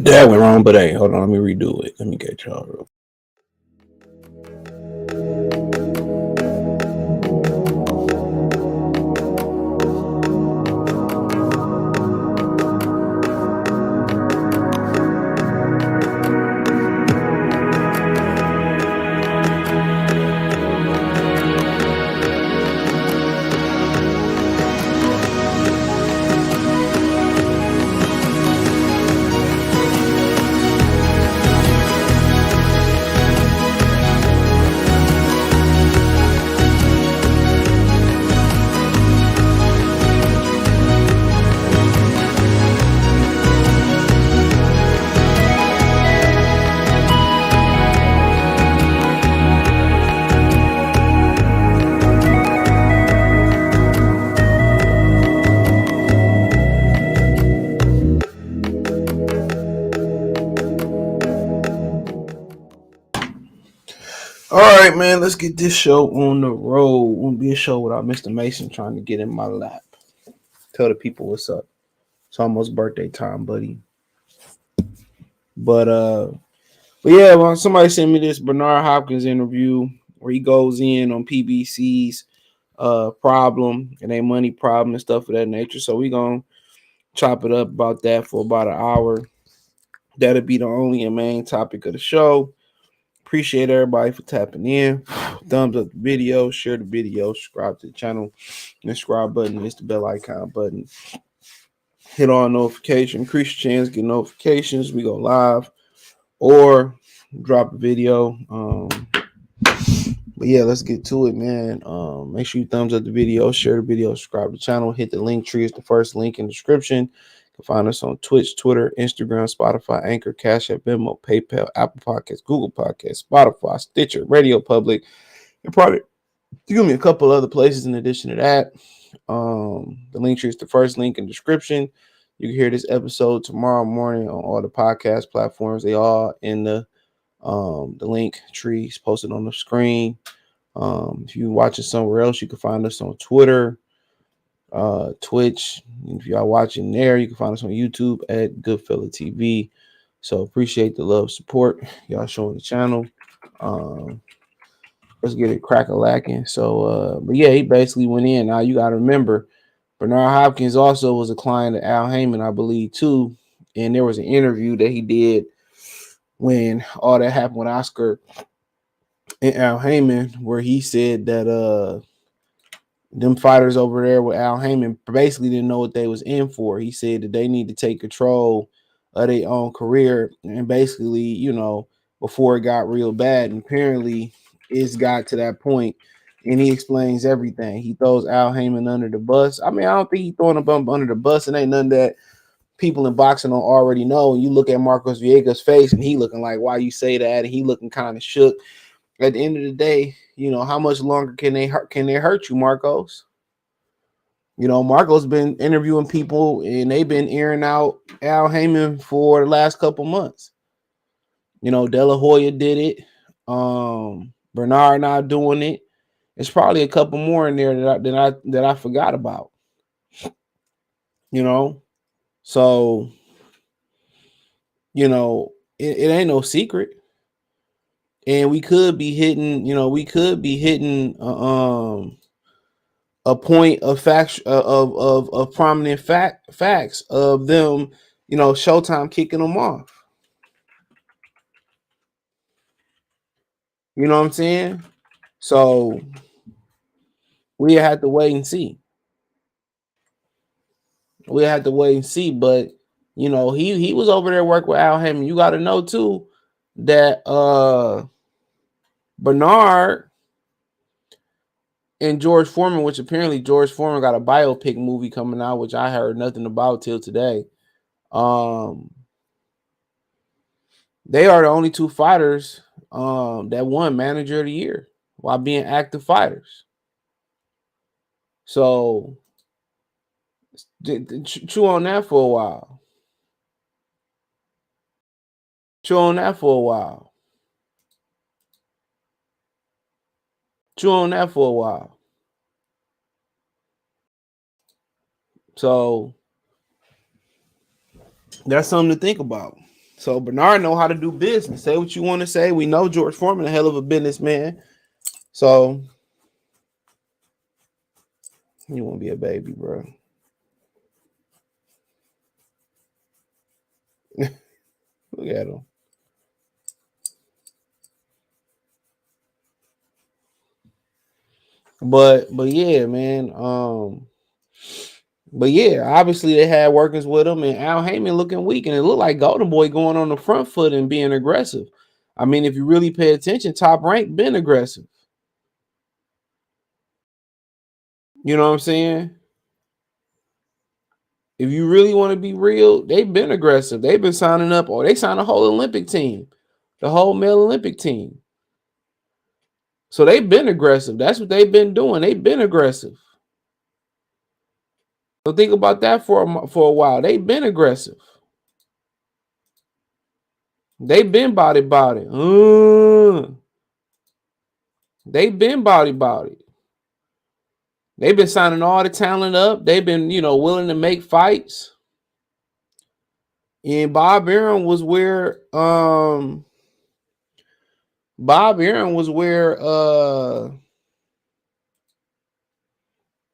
That went wrong, but hey, hold on, let me redo it. Let me get y'all real. All right, man, let's get this show on the road. Won't be a show without Mr. Mason trying to get in my lap. Tell the people what's up. It's almost birthday time, buddy. But yeah, well, somebody sent me this Bernard Hopkins interview where he goes in on PBC's problem and their money problem and stuff of that nature. So we gonna chop it up about that for about an hour. That'll be the only and main topic of the show. Appreciate everybody for tapping in. Thumbs up the video, share the video, subscribe to the channel. The subscribe button is the bell icon button. Hit on notification, increase your chance, get notifications. We go live or drop a video. But yeah, let's get to it, man. Make sure you thumbs up the video, share the video, subscribe to the channel, hit the link tree. It's the first link in the description. You can find us on Twitch, Twitter, Instagram, Spotify, Anchor, Cash App, Venmo, PayPal, Apple Podcasts, Google Podcasts, Spotify, Stitcher, Radio Public, and probably a couple other places in addition to that. The link tree is the first link in the description. You can hear this episode tomorrow morning on all the podcast platforms. They all in the link tree is posted on the screen. If you're watching somewhere else, you can find us on Twitter, Twitch. If y'all watching there, you can find us on YouTube at Goodfella TV. So appreciate the love, support y'all showing the channel. Let's get it crack-a-lacking. So, but yeah, he basically went in. Now you got to remember, Bernard Hopkins also was a client of Al Haymon, I believe, too. And there was an interview that he did when all that happened with Oscar and Al Haymon, where he said that them fighters over there with Al Haymon basically didn't know what they was in for. He said that they need to take control of their own career and basically, you know, before it got real bad. And apparently it's got to that point, and he explains everything. He throws Al Haymon under the bus. I mean, I don't think he's throwing a bump under the bus, and ain't none that people in boxing don't already know. And you look at Marcos Viega's face, and he looking like, why you say that? And he looking kind of shook. At the end of the day, you know, how much longer can they hurt you, Marcos? You know, Marcos been interviewing people, and they've been airing out Al Haymon for the last couple months. You know, De La Hoya did it. Bernard not doing it. There's probably a couple more in there that I forgot about. You know, so you know it ain't no secret, and we could be hitting. You know, we could be hitting a point of fact of prominent facts of them. You know, Showtime kicking them off. You know what I'm saying? So we have to wait and see. We have to wait and see. But you know, he was over there working with Al Haymon. You got to know too that Bernard and George Foreman, which apparently George Foreman got a biopic movie coming out, which I heard nothing about till today. They are the only two fighters that won Manager of the Year while being active fighters. So chew on that for a while. Chew on that for a while. Chew on that for a while. So that's something to think about. So Bernard know how to do business. Say what you want to say. We know George Foreman a hell of a businessman. So you won't be a baby, bro. Look at him. But yeah, man. But yeah, obviously they had workings with him, and Al Haymon looking weak, and it looked like Golden Boy going on the front foot and being aggressive. I mean, if you really pay attention, Top Rank been aggressive. You know what I'm saying? If you really want to be real, they've been aggressive. They've been signing up, or they signed a whole Olympic team, the whole male Olympic team. So they've been aggressive. That's what they've been doing. They've been aggressive. So think about that for a while. They've been aggressive. They've been body. They've been body. They've been signing all the talent up. They've been, willing to make fights. And Bob Arum was where Al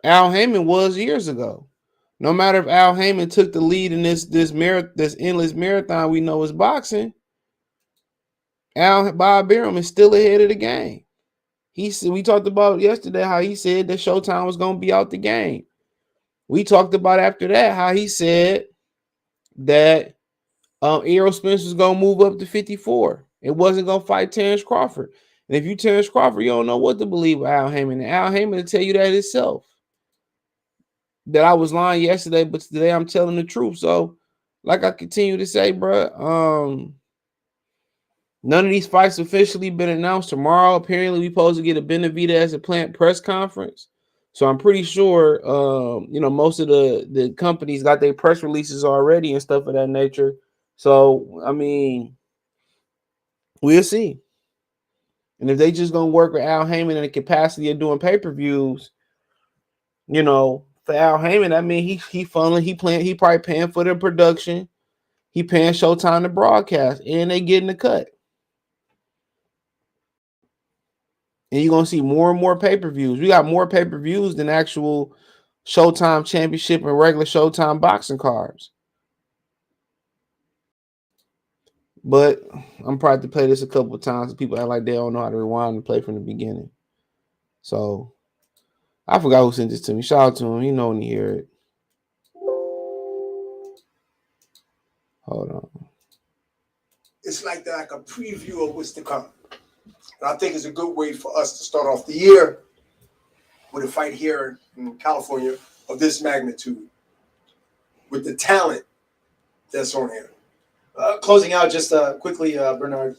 Haymon was years ago. No matter if Al Haymon took the lead in this endless marathon we know is boxing, Bob Arum is still ahead of the game. We talked about yesterday how he said that Showtime was going to be out the game. We talked about after that how he said that Errol Spence was going to move up to 54. It wasn't going to fight Terrence Crawford. And if you Terrence Crawford, you don't know what to believe with Al Haymon. And Al Haymon will tell you that himself. That I was lying yesterday, but today I'm telling the truth. So, like I continue to say, bro, none of these fights officially been announced. Tomorrow, apparently, we supposed to get a Benavidez a plant press conference. So I'm pretty sure, most of the companies got their press releases already and stuff of that nature. So, I mean, we'll see. And if they just gonna work with Al Haymon in the capacity of doing pay-per-views, for Al Haymon, I mean, he funneling, he probably paying for the production. He paying Showtime to broadcast, and they getting the cut. And you're going to see more and more pay-per-views. We got more pay-per-views than actual Showtime championship and regular Showtime boxing cards. But I'm probably to play this a couple of times. People act like they don't know how to rewind and play from the beginning. So I forgot who sent this to me. Shout out to him. He know when he hear it. Hold on. It's like a preview of what's to come. And I think it's a good way for us to start off the year with a fight here in California of this magnitude, with the talent that's on here. Closing out just quickly, Bernard.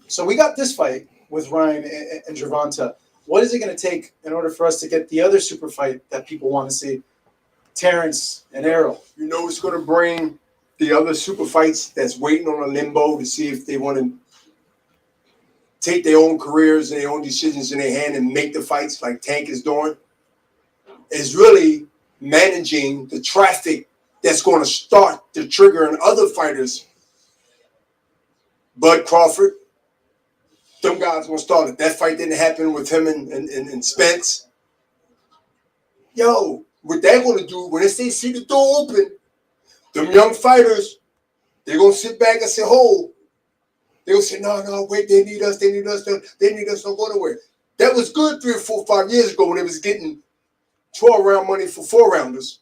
So we got this fight with Ryan and Gervonta. What is it going to take in order for us to get the other super fight that people want to see, Terrence and Errol? You know it's going to bring the other super fights that's waiting on a limbo to see if they want to take their own careers and their own decisions in their hand and make the fights like Tank is doing, is really managing the traffic that's going to start the trigger in other fighters. Bud Crawford, them guys going to start it. That fight didn't happen with him and Spence. Yo, what they're going to do, when they see the door open, them young fighters, they're going to sit back and say, "Hold." They'll say, no, wait, they need us, don't go nowhere. That was good 3 or 4, 5 years ago when they was getting 12-round money for 4-rounders.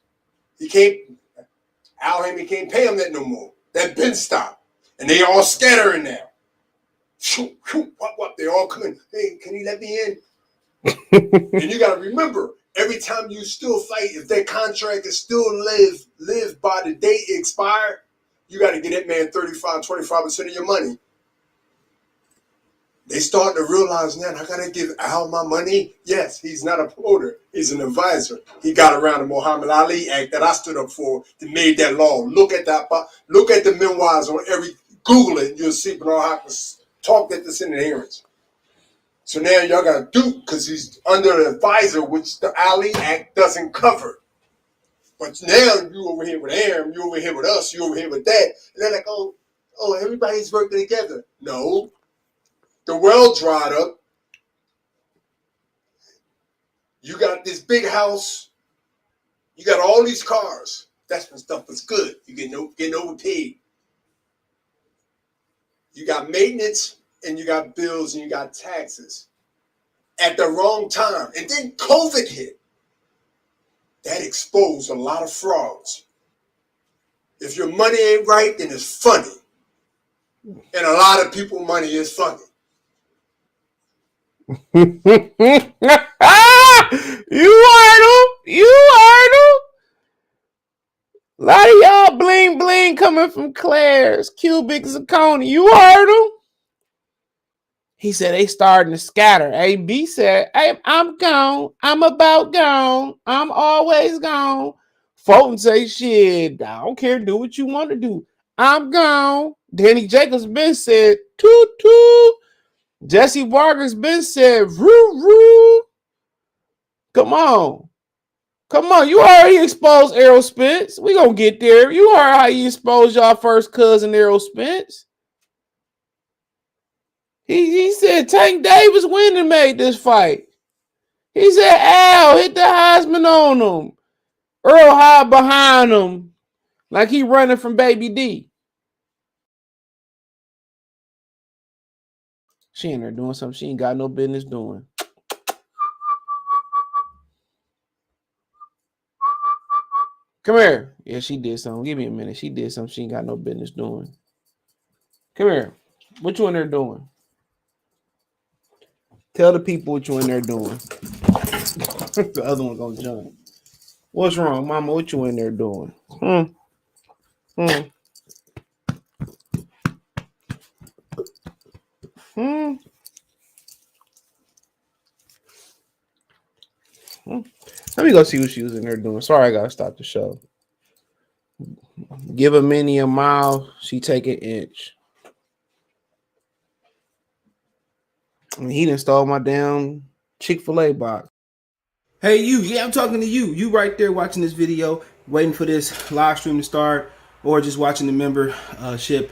Al Haymon can't pay them that no more. That been stopped. And they all scattering now. They all coming. Hey, can you let me in? And you got to remember, every time you still fight, if that contract is still live by the date it expired, you got to get that man 25% of your money. They starting to realize now, I got to give Al my money. Yes, he's not a promoter. He's an advisor. He got around the Muhammad Ali Act that I stood up for that made that law. Look at that. Look at the memoirs on every, Google it. You'll see Bernard Hopkins talked at the Senate hearings. So now y'all got to do, because he's under an advisor, which the Ali Act doesn't cover. But now you over here with Aram, you over here with us, you over here with that. And they're like, oh, oh, everybody's working together. No. The well dried up. You got this big house. You got all these cars. That's when stuff was good. You getting overpaid. You got maintenance and you got bills and you got taxes at the wrong time. And then COVID hit. That exposed a lot of frauds. If your money ain't right, then it's funny. And a lot of people money is funny. You heard him. You heard him. A lot of y'all bling bling coming from Claire's, Cubic Zirconia. You heard him. He said they starting to scatter. AB said, hey, I'm gone. I'm about gone. I'm always gone. Fulton say, shit, I don't care. Do what you want to do. I'm gone. Danny Jacobs been said, toot toot. Jesse Vargas been said, roo roo. Come on. Come on. You already exposed Errol Spence. We gonna get there. You heard how you exposed y'all first cousin Errol Spence. He said Tank Davis went and made this fight. He said Al hit the Heisman on him. Earl hide behind him like he running from Baby D. She in there doing something she ain't got no business doing. Come here. Yeah, she did something. Give me a minute. She did something she ain't got no business doing. Come here. What you in there doing? Tell the people what you in there doing. The other one gonna jump. What's wrong, Mama? What you in there doing? Let me go see what she was in there doing. Sorry, I gotta stop the show. Give a Minnie a mile, she take an inch. He done stole my damn Chick-fil-A box. Hey, you. Yeah, I'm talking to you. You right there watching this video, waiting for this live stream to start, or just watching the membership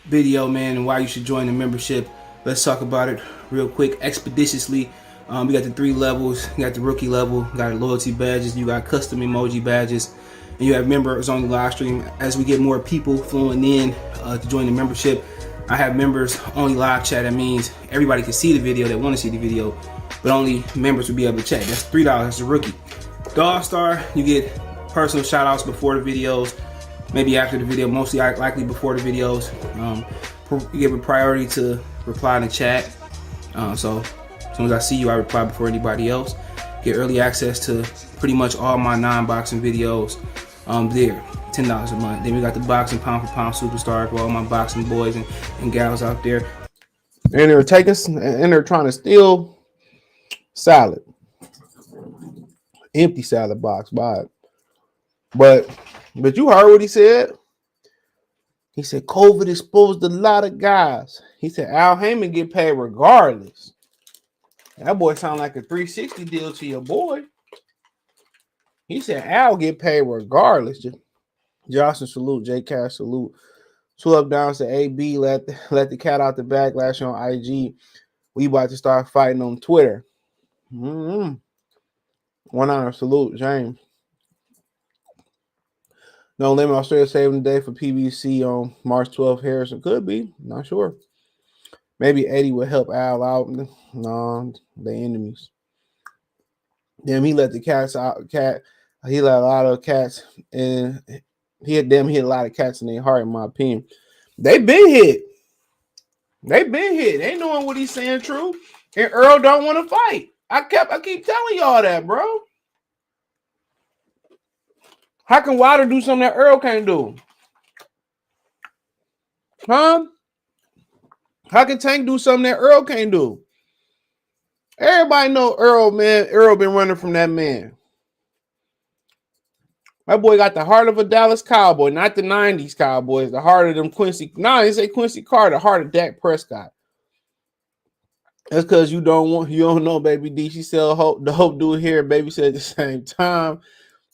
video, man, and why you should join the membership. Let's talk about it real quick, expeditiously. We got the 3 levels. You got the rookie level, got loyalty badges, you got custom emoji badges, and you have members on the live stream. As we get more people flowing in to join the membership, I have members only live chat. That means everybody can see the video that want to see the video, but only members will be able to chat. That's $3. That's a rookie. The All-Star, you get personal shout outs before the videos, maybe after the video, mostly likely before the videos. You give a priority to reply in the chat. So as soon as I see you, I reply before anybody else. Get early access to pretty much all my non-boxing videos there. $10 a month. Then we got the boxing pound for pound superstar for all my boxing boys and gals out there. And they're taking and they're trying to steal salad. Empty salad box, buy it. But you heard what he said. He said COVID exposed a lot of guys. He said Al Haymon get paid regardless. That boy sound like a 360 deal to your boy. He said Al get paid regardless. Johnson salute, J Cash salute. 12 downs to AB. Let the cat out the bag last year on IG. We about to start fighting on Twitter. 1 honor salute, James. No limit. Australia saving the day for PBC on March 12th. Harrison could be, not sure. Maybe Eddie would help Al out. No, they enemies. Damn, he let the cats out. He let a lot of cats in. He hit a lot of cats in their heart, in my opinion. They been hit. They knowing what he's saying true. And Earl don't want to fight. I keep telling y'all that, bro. How can Wilder do something that Earl can't do? Huh? How can Tank do something that Earl can't do? Everybody know Earl, man. Earl been running from that man. That boy got the heart of a Dallas Cowboy, not the 90s Cowboys. The heart of them Quincy. No, they say Quincy Carter, the heart of Dak Prescott. That's because you don't know, Baby D. She sell the Hope do it here, Baby said at the same time.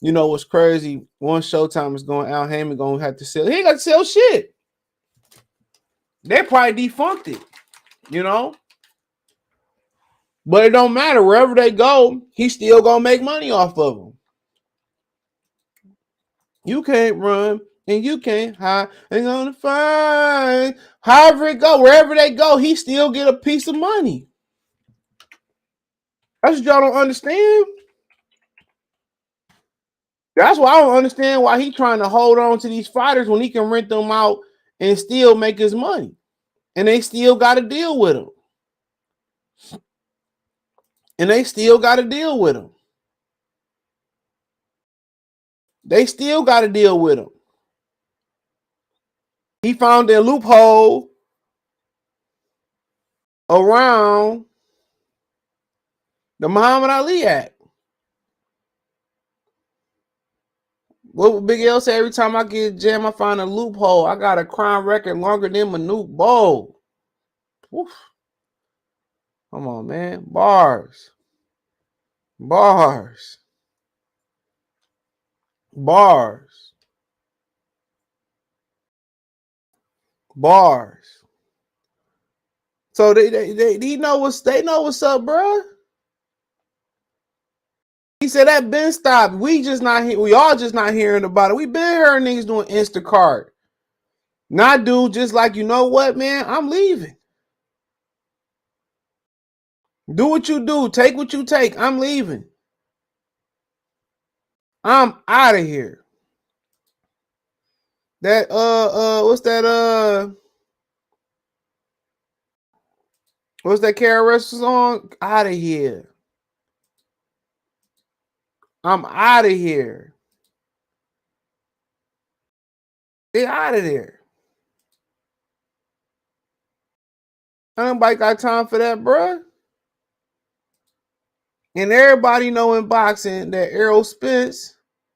You know what's crazy? Once Showtime is going, Al Haymon gonna have to sell. He ain't got to sell shit. They probably defunct it, you know. But it don't matter. Wherever they go, he's still gonna make money off of them. You can't run and you can't hide. They're gonna find. However it go, wherever they go, he still get a piece of money. That's what y'all don't understand. That's why I don't understand why he trying to hold on to these fighters when he can rent them out and still make his money. And they still got to deal with him. They still got to deal with him. He found a loophole around the Muhammad Ali Act. What would Big L say? Every time I get jammed, I find a loophole. I got a crime record longer than Manute Bol. Woof. Come on, man. Bars. So they know what's up, bro. He said that been stopped. We all just not hearing about it. We been hearing niggas doing Instacart. Not dude, just like, you know what, man? I'm leaving. Do what you do. Take what you take. I'm leaving. I'm out of here. That what's that KRS song? Out of here. I'm out of here. Get out of there. Nobody got time for that, bruh. And everybody know in boxing that Errol Spence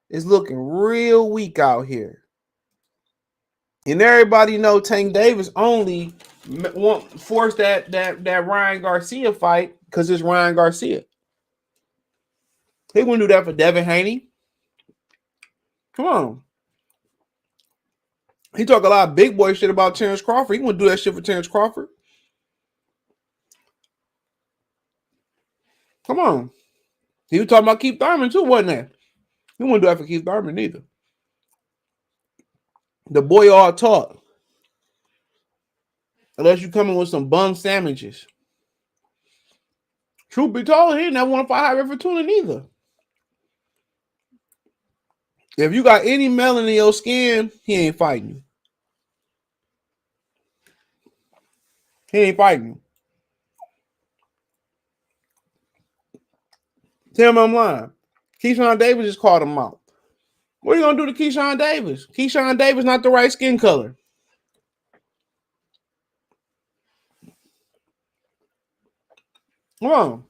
is looking real weak out here. And everybody know Tank Davis only forced that Ryan Garcia fight because it's Ryan Garcia. He wouldn't do that for Devin Haney. Come on. He talk a lot of big boy shit about Terrence Crawford. He wouldn't do that shit for Terrence Crawford. Come on. He was talking about Keith Thurman too, wasn't that? He wouldn't do that for Keith Thurman either. The boy all talk. Unless you come in with some bum sandwiches. Truth be told, he never want to fight High River Tuna either. If you got any melon in your skin, he ain't fighting you. Tell him I'm lying. Keyshawn Davis just called him out. What are you going to do to Keyshawn Davis? Keyshawn Davis not the right skin color. Come on.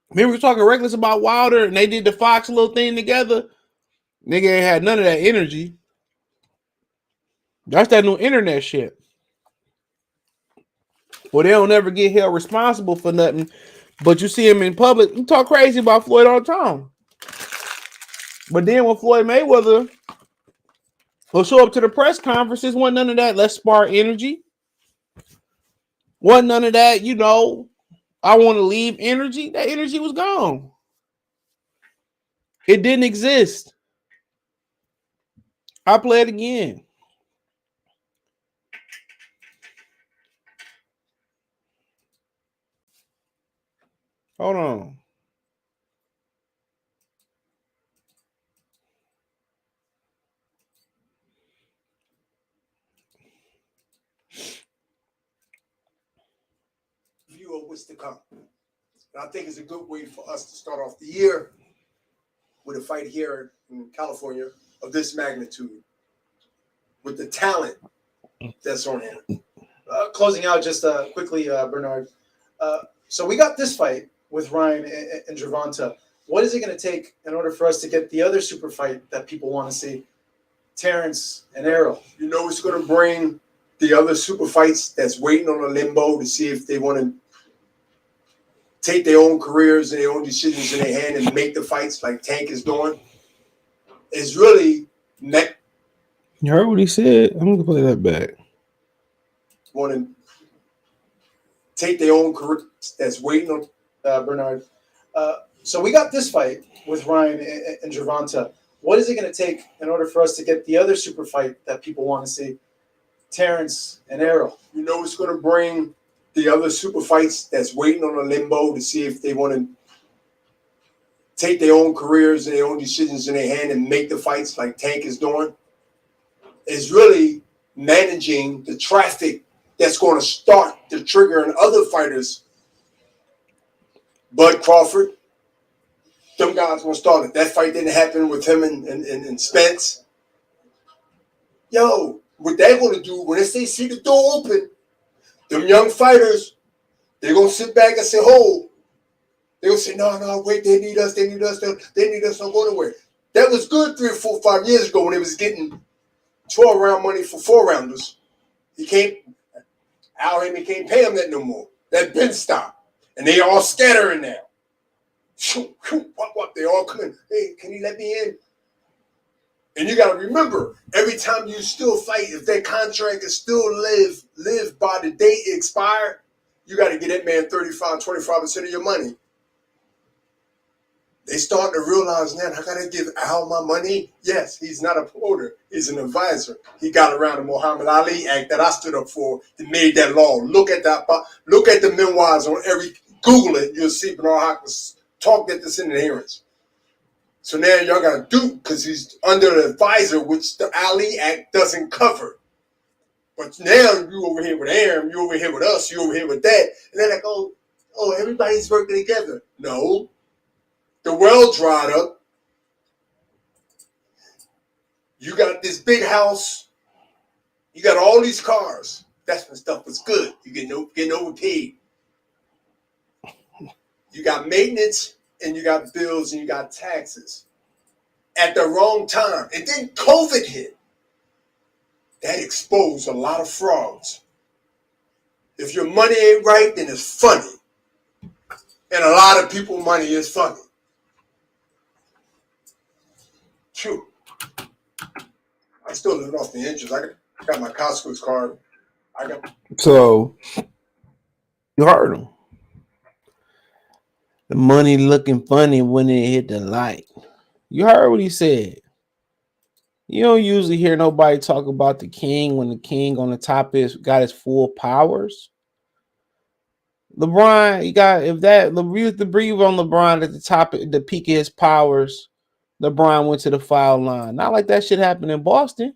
Remember we were talking reckless about Wilder and they did the Fox little thing together? Nigga ain't had none of that energy. That's that new internet shit. Well, they don't ever get held responsible for nothing. But you see him in public, you talk crazy about Floyd all the time. But then when Floyd Mayweather will show up to the press conferences, wasn't none of that, let's spar energy. Wasn't none of that, you know, I want to leave energy. That energy was gone. It didn't exist. I'll play it again. Hold on. View of what's to come. And I think it's a good way for us to start off the year with a fight here in California of this magnitude, with the talent that's on hand. Closing out just quickly, Bernard. So we got this fight with Ryan and Gervonta. What is it going to take in order for us to get the other super fight that people want to see? Terrence and Errol. You know it's going to bring the other super fights that's waiting on a limbo to see if they want to take their own careers and their own decisions in their hand and make the fights like Tank is doing. It's really You heard what he said? I'm going to play that back. want to take their own career that's waiting on Bernard. So we got this fight with Ryan and Gervonta. What is it going to take in order for us to get the other super fight that people want to see? Terrence and Errol. You know it's going to bring the other super fights that's waiting on a limbo to see if they want to take their own careers and their own decisions in their hand and make the fights like Tank is doing. Is really managing the traffic that's going to start the trigger in other fighters. Bud Crawford, them guys going to start it. That fight didn't happen with him and Spence. Yo, what they're going to do when they see the door open, them young fighters, they're going to sit back and say, "Hold." They're going to say, no, wait, they need us, don't go nowhere. That was good 3 or 4, 5 years ago when they was getting 12-round money for 4-rounders. Al Haymon can't pay him that no more. That been stopped. And they all scattering now. They all coming. Hey, can you let me in? And you got to remember, every time you still fight, if that contract is still live by the date it expired, you got to get that man 25% of your money. They starting to realize now, I got to give Al my money. Yes, he's not a promoter. He's an advisor. He got around the Muhammad Ali Act that I stood up for that made that law. Look at that. Look at the memoirs on Google it. You'll see Bernard Hopkins talked at this in the hearings. So now y'all got to do, because he's under an advisor, which the Ali Act doesn't cover. But now you over here with Aaron, you over here with us, you over here with that. And they're like, oh, everybody's working together. No. The well dried up. You got this big house. You got all these cars. That's when stuff was good. You getting overpaid. You got maintenance and you got bills and you got taxes at the wrong time. And then COVID hit. That exposed a lot of frauds. If your money ain't right, then it's funny. And a lot of people's money is funny. True. I still live off the interest. I got my Costco's card. So you heard him. The money looking funny when it hit the light. You heard what he said. You don't usually hear nobody talk about the king when the king on the top got his full powers. LeBron, you have to breathe on LeBron at the top, at the peak of his powers. LeBron went to the foul line. Not like that shit happened in Boston.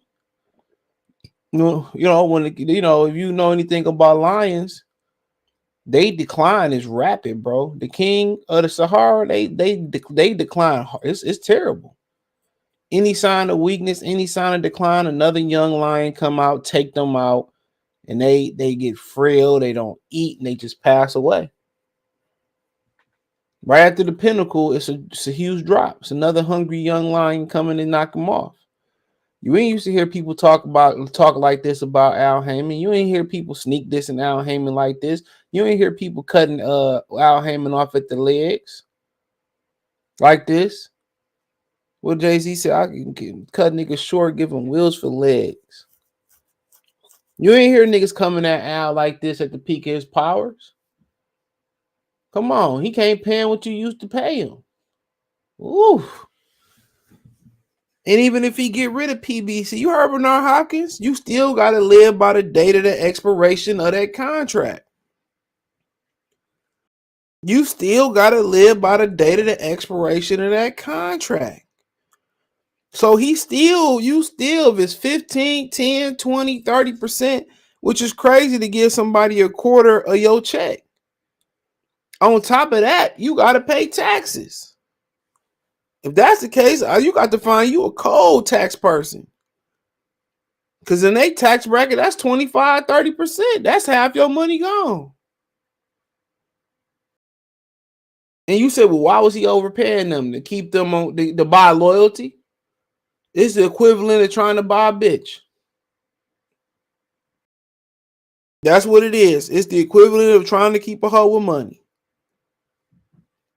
If you know anything about Lions, they decline is rapid, bro. The king of the Sahara, they decline. It's terrible. Any sign of weakness, any sign of decline, another young lion come out, take them out, and they get frail. They don't eat, and they just pass away. Right after the pinnacle, it's a huge drop. It's another hungry young lion coming and knock them off. You ain't used to hear people talk like this about Al Haymon. You ain't hear people sneak this and Al Haymon like this. You ain't hear people cutting Al Haymon off at the legs like this. Well, Jay-Z said, I can cut niggas short, give them wheels for legs. You ain't hear niggas coming at Al like this at the peak of his powers. Come on, he can't pay him what you used to pay him. Ooh. And even if he get rid of PBC, you heard Bernard Hopkins, you still got to live by the date of the expiration of that contract. You still got to live by the date of the expiration of that contract. So you still, if it's 15, 10, 20, 30%, which is crazy to give somebody a quarter of your check. On top of that, you got to pay taxes. If that's the case, you got to find you a cold tax person. Because in a tax bracket, that's 25, 30%. That's half your money gone. And you said, well, why was he overpaying them? To keep them on, to buy loyalty? It's the equivalent of trying to buy a bitch. That's what it is. It's the equivalent of trying to keep a hoe with money.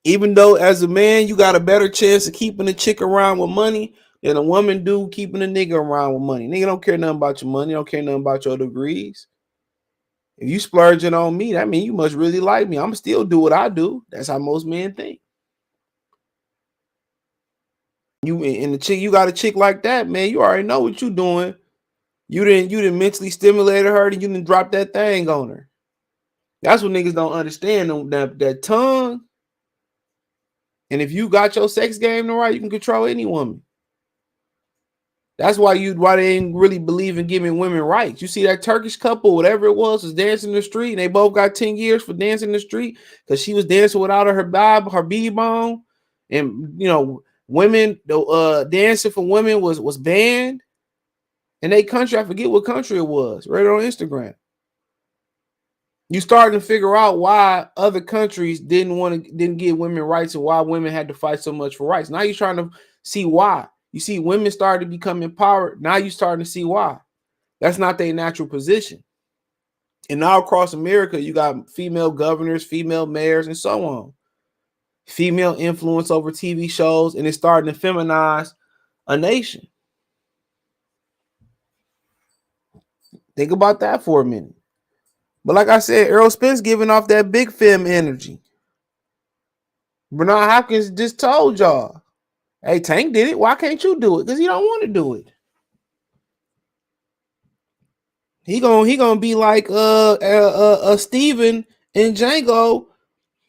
Even though as a man, you got a better chance of keeping a chick around with money than a woman do keeping a nigga around with money. Nigga don't care nothing about your money. Don't care nothing about your degrees. If you splurging on me, that means you must really like me. I'm still do what I do. That's how most men think. You and the chick, you got a chick like that, man. You already know what you doing. You didn't mentally stimulate her, and you didn't drop that thing on her. That's what niggas don't understand. That tongue. And if you got your sex game right, you can control any woman. That's why they ain't really believe in giving women rights. You see that Turkish couple, whatever it was dancing in the street, and they both got 10 years for dancing in the street because she was dancing without her bead on. And women dancing for women was banned. In their country, I forget what country it was, right on Instagram. You starting to figure out why other countries didn't give women rights and why women had to fight so much for rights. Now you're trying to see why. You see women started to become empowered. Now you're starting to see why. That's not their natural position. And now across America, you got female governors, female mayors, and so on. Female influence over TV shows, and it's starting to feminize a nation. Think about that for a minute. But like I said, Errol Spence giving off that big femme energy. Bernard Hopkins just told y'all, hey, Tank did it. Why can't you do it? Because he don't want to do it. He gonna be like Steven and Django.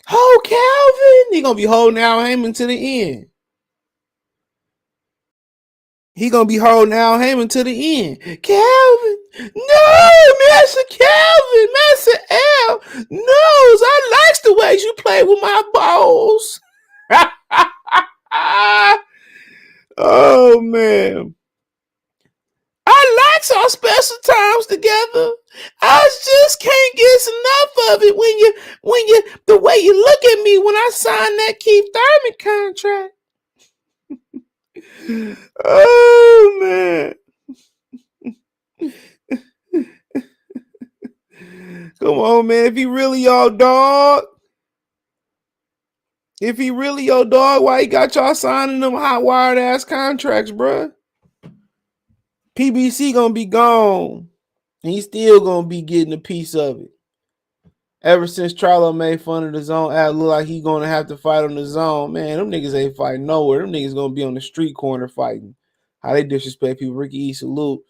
Oh, Calvin. He gonna be holding Al Haymon to the end. He gonna be holding Al Haymon to the end. Calvin, no, Master Calvin, Master Al, no, I likes the ways you play with my balls. Oh man. I likes our special times together. I just can't get enough of it when you the way you look at me when I signed that Keith Thurman contract. Oh man. Come on, man. If he really your dog, why he got y'all signing them hot wired ass contracts, bruh? PBC gonna be gone. And he's still gonna be getting a piece of it. Ever since Charlo made fun of the zone, it look like he gonna have to fight on the zone. Man, them niggas ain't fighting nowhere. Them niggas gonna be on the street corner fighting. How they disrespect people. Ricky E. salute.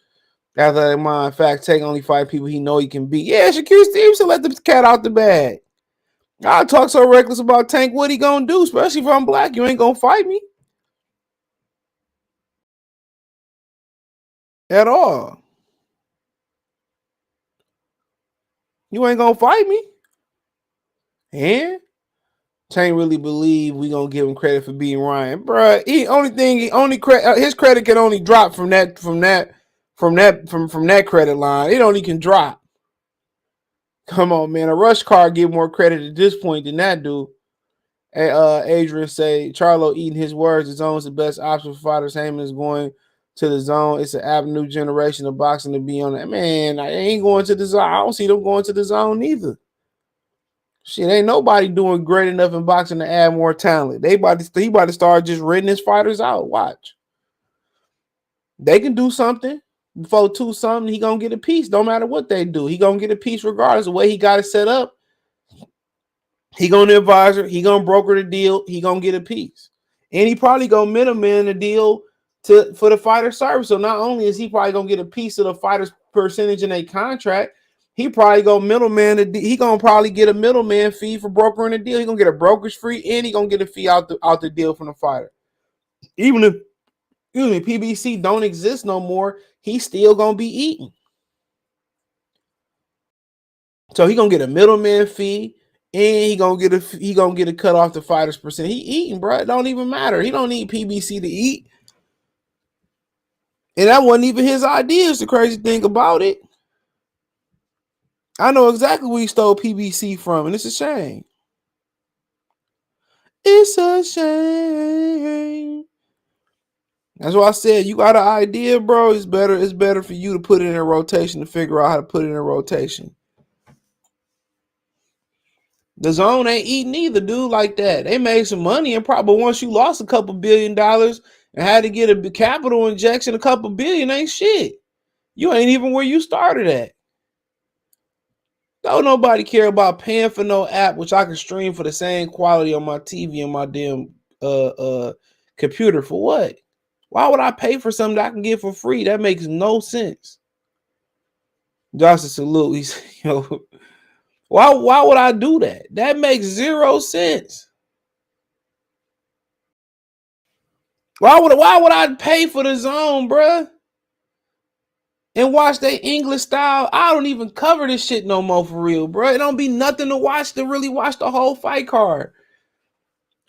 After that, mind fact, Tank only fight people he know he can beat. Yeah, Shakur Stevenson let the cat out the bag. I talk so reckless about Tank. What he gonna do? Especially if I'm black, you ain't gonna fight me at all. You ain't gonna fight me. And Tank really believe we gonna give him credit for beating Ryan, bruh. His credit can only drop from that credit line. It only can drop. Come on, man. A rush card give more credit at this point than that dude. Adrian say Charlo eating his words. The zone is the best option for fighters. Haymon is going to the zone. It's an avenue generation of boxing to be on that. Man, I ain't going to the zone. I don't see them going to the zone either. Shit, ain't nobody doing great enough in boxing to add more talent. He about to start just renting his fighters out. Watch. They can do something before 2 something. He gonna get a piece. Don't matter what they do. He gonna get a piece regardless of the way he got it set up. He gonna advisor. He gonna broker the deal. He gonna get a piece, and he probably gonna middleman the deal for the fighter service. So not only is he probably gonna get a piece of the fighter's percentage in a contract, he probably gonna middleman. He gonna probably get a middleman fee for brokering the deal. He gonna get a brokerage fee, and he gonna get a fee out the deal from the fighter. Even if PBC don't exist no more, he's still gonna be eating. So he gonna get a middleman fee. And he gonna get a cut off the fighter's percent. He eating, bro. It don't even matter. He don't need PBC to eat. And that wasn't even his idea. It's the crazy thing about it. I know exactly where he stole PBC from, and it's a shame. It's a shame. That's why I said you got an idea, bro. It's better for you to put it in a rotation to figure out how to put it in a rotation. The zone ain't eating either, dude, like that. They made some money, and probably once you lost a couple $1 billion and had to get a capital injection, a couple billion ain't shit. You ain't even where you started at. Don't nobody care about paying for no app, which I can stream for the same quality on my TV and my damn computer. For what? Why would I pay for something that I can get for free? That makes no sense. Johnson salute. He's why would I do that? That makes 0 sense. Why would I pay for the zone, bruh? And watch they English style? I don't even cover this shit no more for real, bruh. It don't be nothing to watch to really watch the whole fight card.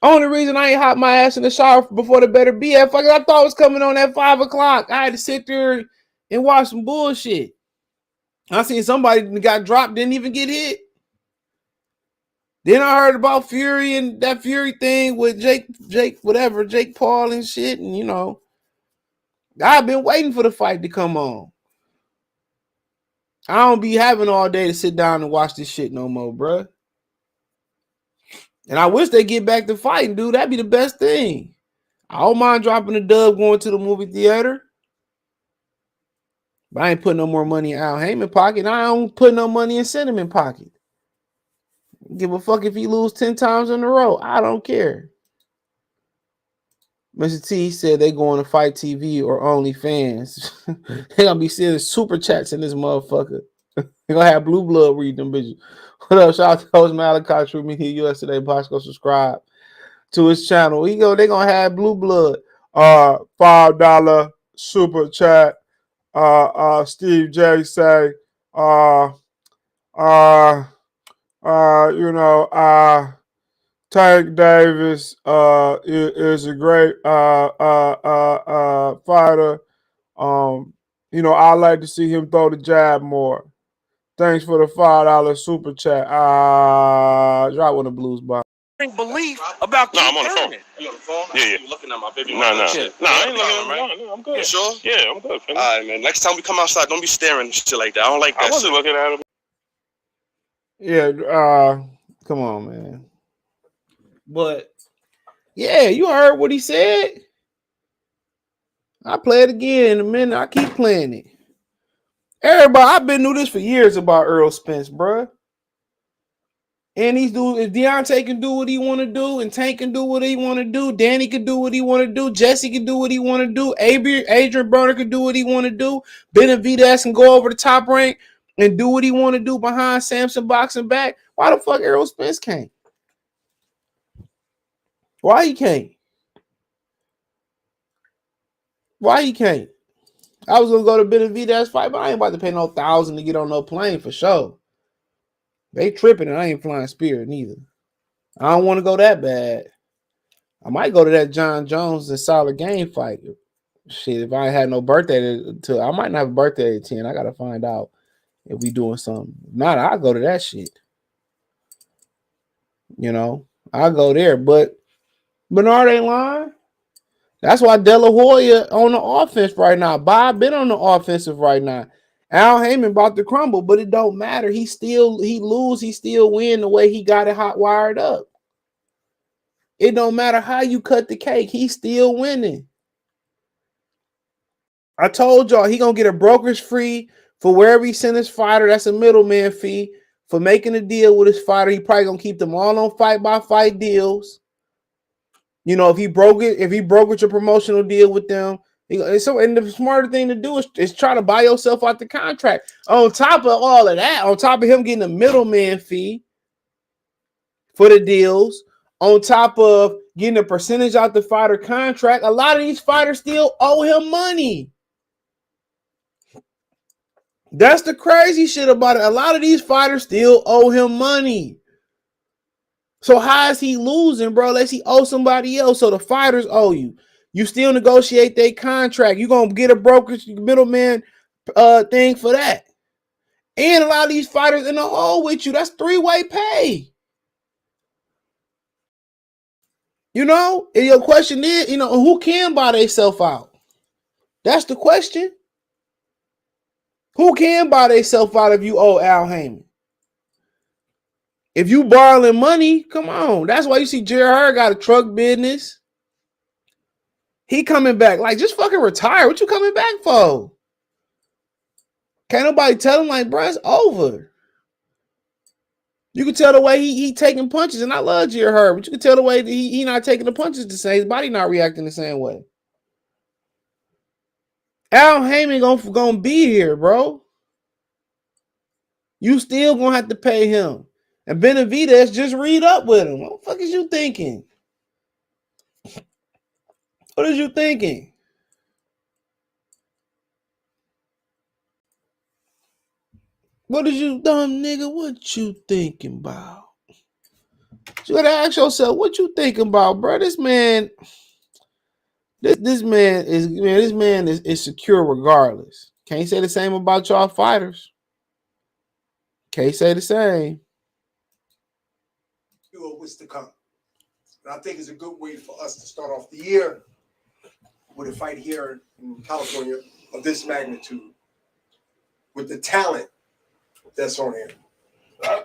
Only reason I ain't hot my ass in the shower before the better be at fucking I thought it was coming on at 5 o'clock. I had to sit there and watch some bullshit. I seen somebody got dropped, didn't even get hit. Then I heard about Fury and that Fury thing with Jake Paul and shit. And, you know, I've been waiting for the fight to come on. I don't be having all day to sit down and watch this shit no more, bruh. And I wish they get back to fighting, dude. That'd be the best thing. I don't mind dropping a dub going to the movie theater. But I ain't putting no more money in Al Haymon pocket. I don't put no money in Cinnamon pocket. Give a fuck if he lose 10 times in a row. I don't care. Mr. T said they going to Fight TV or OnlyFans. They gonna be seeing super chats in this motherfucker. They gonna have Blue Blood read them bitches. What up? Shout out to Coach Malachi True Media US today. Box go subscribe to his channel. They gonna have Blue Blood. $5 super chat. Steve J say, Tank Davis is a great fighter. I like to see him throw the jab more. Thanks for the $5 super chat. Drop one of the blues box. Belief about I'm on the phone. You on the phone? Yeah. You looking at my baby? No, I ain't looking. No, I'm good. You sure? Yeah, I'm good. All right, man. Next time we come outside, don't be staring and shit like that. I don't like that. I wasn't looking at him. Yeah, come on, man. But yeah, you heard what he said. I play it again in a minute. I keep playing it. Everybody, I've been knew this for years about Earl Spence, bruh. And these dudes, if Deontay can do what he want to do, and Tank can do what he want to do, Danny can do what he want to do, Jesse can do what he want to do, Adrian Broner can do what he want to do, Benavidez can go over the top rank and do what he want to do behind Samson boxing back. Why the fuck Errol Spence can't? Why he can't? Why he can't? I was gonna go to Benavidez fight, but I ain't about to pay no $1,000 to get on no plane for sure. They tripping and I ain't flying Spirit neither. I don't want to go that bad. I might go to that John Jones and Solid Game fight. Shit, if I ain't had no birthday I might not have a birthday at 10. I gotta find out if we doing something. If not, I'll go to that shit. I'll go there. But Bernard ain't lying. That's why De La Hoya on the offense right now. Bob been on the offensive right now. Al Haymon about to crumble, but it don't matter. He lose, he still win the way he got it hot wired up. It don't matter how you cut the cake. He's still winning. I told y'all he gonna get a brokerage fee for wherever he send his fighter. That's a middleman fee for making a deal with his fighter. He probably gonna keep them all on fight-by-fight deals. If he brokered a promotional deal with them. And the smarter thing to do is try to buy yourself out the contract. On top of all of that, on top of him getting a middleman fee for the deals, on top of getting a percentage out the fighter contract, a lot of these fighters still owe him money. That's the crazy shit about it. A lot of these fighters still owe him money. So how is he losing, bro? Unless he owe somebody else. So the fighters owe you. You still negotiate their contract. You're going to get a brokerage middleman thing for that. And a lot of these fighters in the hole with you. That's three-way pay. And your question is, who can buy themselves out? That's the question. Who can buy themselves out if you owe Al Haymon? If you borrowing money, come on. That's why you see Jerry Hurd got a truck business. He coming back. Like, just fucking retire. What you coming back for? Can't nobody tell him, like, bro, it's over. You can tell the way he taking punches, and I love Jerry Herb, but you can tell the way that he not taking the punches the same. His body not reacting the same way. Al Haymon gonna be here, bro. You still gonna have to pay him. And Benavidez just read up with him. What the fuck is you thinking? What is you thinking? What is you dumb nigga? What you thinking about? You gotta ask yourself, what you thinking about, bro? This man is secure regardless. Can't say the same about y'all fighters. Can't say the same. What's to come. And I think it's a good way for us to start off the year with a fight here in California of this magnitude, with the talent that's on here.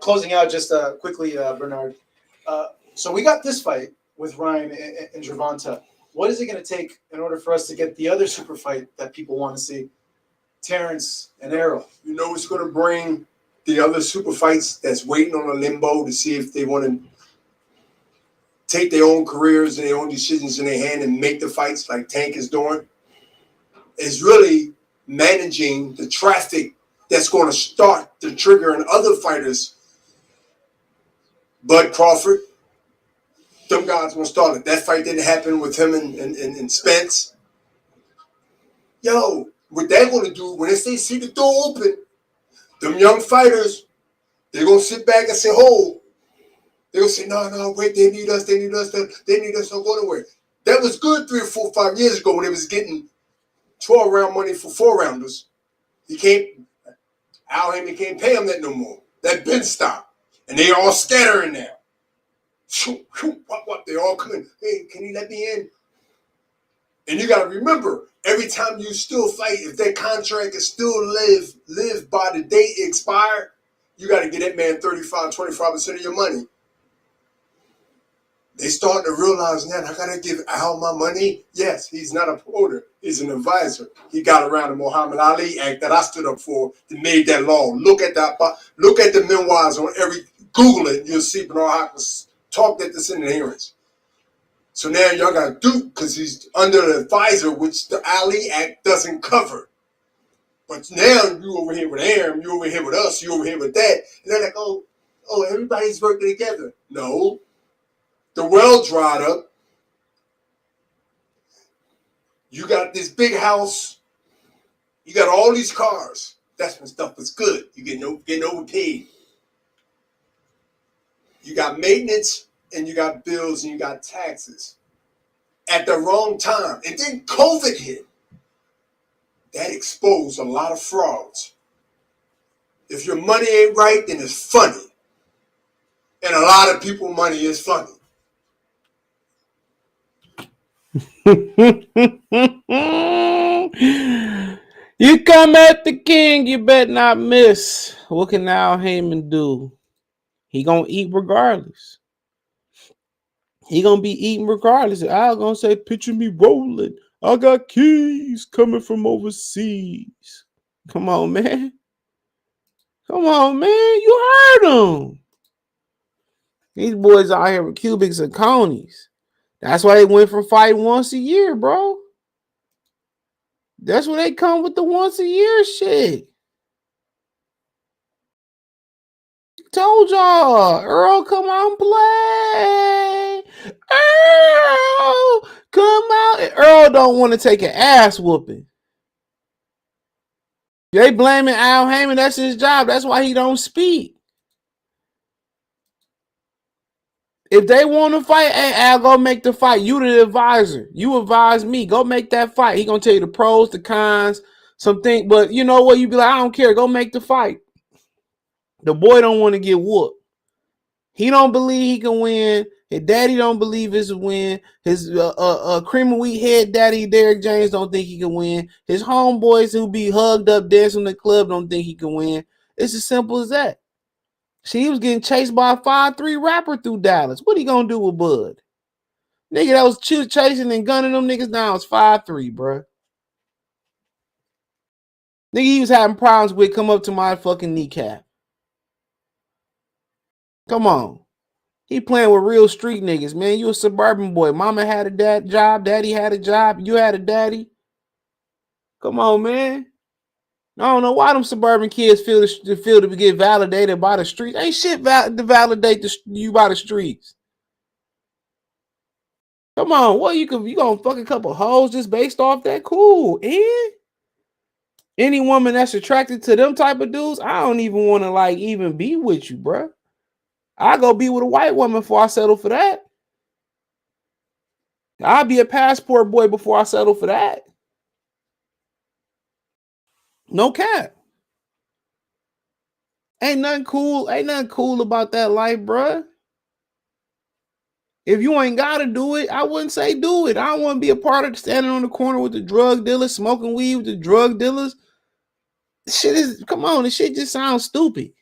Closing out just quickly, Bernard. So we got this fight with Ryan and Gervonta. What is it going to take in order for us to get the other super fight that people want to see? Terrence and Errol. You know it's going to bring the other super fights that's waiting on a limbo to see if they want to take their own careers and their own decisions in their hand and make the fights like Tank is doing. Is really managing the traffic that's going to start the trigger in other fighters. Bud Crawford, them guys going to start it. That fight didn't happen with him and Spence. Yo, what they're going to do, when they see the door open, them young fighters, they're going to sit back and say, hold. They're going to say, no, wait, they need us, don't go nowhere. That was good 3 or 4, 5 years ago when they was getting 12-round money for 4-rounders. Al Haymon can't pay them that no more. That been stopped. And they all scattering now. They all coming. Hey, can you let me in? And you got to remember, every time you still fight, if that contract is still live by the date it expired, you got to get that man 25% of your money. They starting to realize now, I got to give Al my money. Yes, he's not a promoter. He's an advisor. He got around the Muhammad Ali Act that I stood up for that made that law. Look at that. Look at the memoirs on Google it. You'll see Bernard Hopkins talked at this in the hearings. So now y'all got to do, because he's under the advisor, which the Ali Act doesn't cover. But now you over here with Aaron, you over here with us, you over here with that. And they're like, oh, everybody's working together. No. The well dried up. You got this big house. You got all these cars. That's when stuff was good. You getting overpaid. You got maintenance, and you got bills, and you got taxes at the wrong time. And then COVID hit. That exposed a lot of frauds. If your money ain't right, then it's funny. And a lot of people money is funny. You come at the king, you better not miss. What can Al Haymon do? He gonna eat regardless. He gonna be eating regardless. Al gonna say, picture me rolling. I got keys coming from overseas. Come on, man. You heard him. These boys out here with cubics and conies. That's why they went from fighting once a year, bro. That's where they come with the once a year shit. Told y'all, Earl, come out and play. Earl, come out. Earl don't want to take an ass whooping. They blaming Al Haymon. That's his job. That's why he don't speak. If they want to fight, hey, Al, go make the fight. You the advisor. You advise me. Go make that fight. He gonna tell you the pros, the cons, something. But you know what? You be like, I don't care. Go make the fight. The boy don't want to get whooped. He don't believe he can win. His daddy don't believe it's a win. His cream of wheat head daddy, Derrick James, don't think he can win. His homeboys who be hugged up dancing in the club don't think he can win. It's as simple as that. He was getting chased by a 5'3" rapper through Dallas. What he gonna do with Bud? Nigga that was chasing and gunning them niggas now is 5'3", bro. Nigga he was having problems with come up to my fucking kneecap. Come on. He playing with real street niggas, man. You a suburban boy. Mama had a job. Daddy had a job. You had a daddy. Come on, man. I don't know why them suburban kids feel to get validated by the streets. Ain't shit to validate you by the streets. Come on, what you gonna fuck a couple hoes just based off that? Cool, and any woman that's attracted to them type of dudes, I don't even want to like even be with you, bro. I go be with a white woman before I settle for that. I'll be a passport boy before I settle for that. No cap. Ain't nothing cool about that life, bruh. If you ain't gotta do it, I wouldn't say do it. I don't want to be a part of standing on the corner with the drug dealers, smoking weed with the drug dealers. This shit just sounds stupid.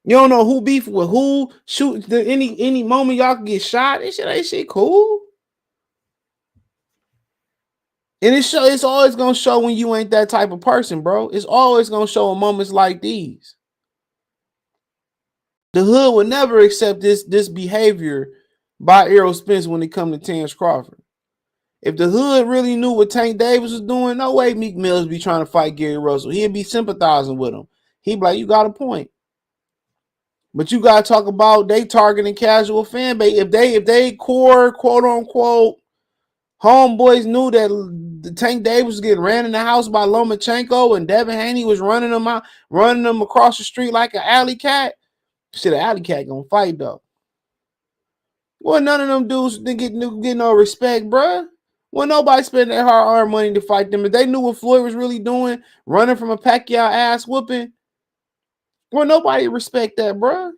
You don't know who beef with who, shoot any moment y'all can get shot. This shit ain't shit cool. And it's always gonna show when you ain't that type of person, bro. It's always gonna show in moments like these. The hood would never accept this behavior by Errol Spence when it come to Terrence Crawford. If the hood really knew what Tank Davis was doing, no way Meek Mills be trying to fight Gary Russell. He'd be sympathizing with him. He'd be like, you got a point. But you gotta talk about they targeting casual fan base. If they core quote unquote homeboys knew that the Tank Davis was getting ran in the house by Lomachenko and Devin Haney was running them across the street like an alley cat. Shit, an alley cat gonna fight though. Well, none of them dudes didn't get no respect, bruh. Well, nobody spent their hard-earned money to fight them. If they knew what Floyd was really doing, running from a Pacquiao ass whooping, well, nobody respect that, bruh.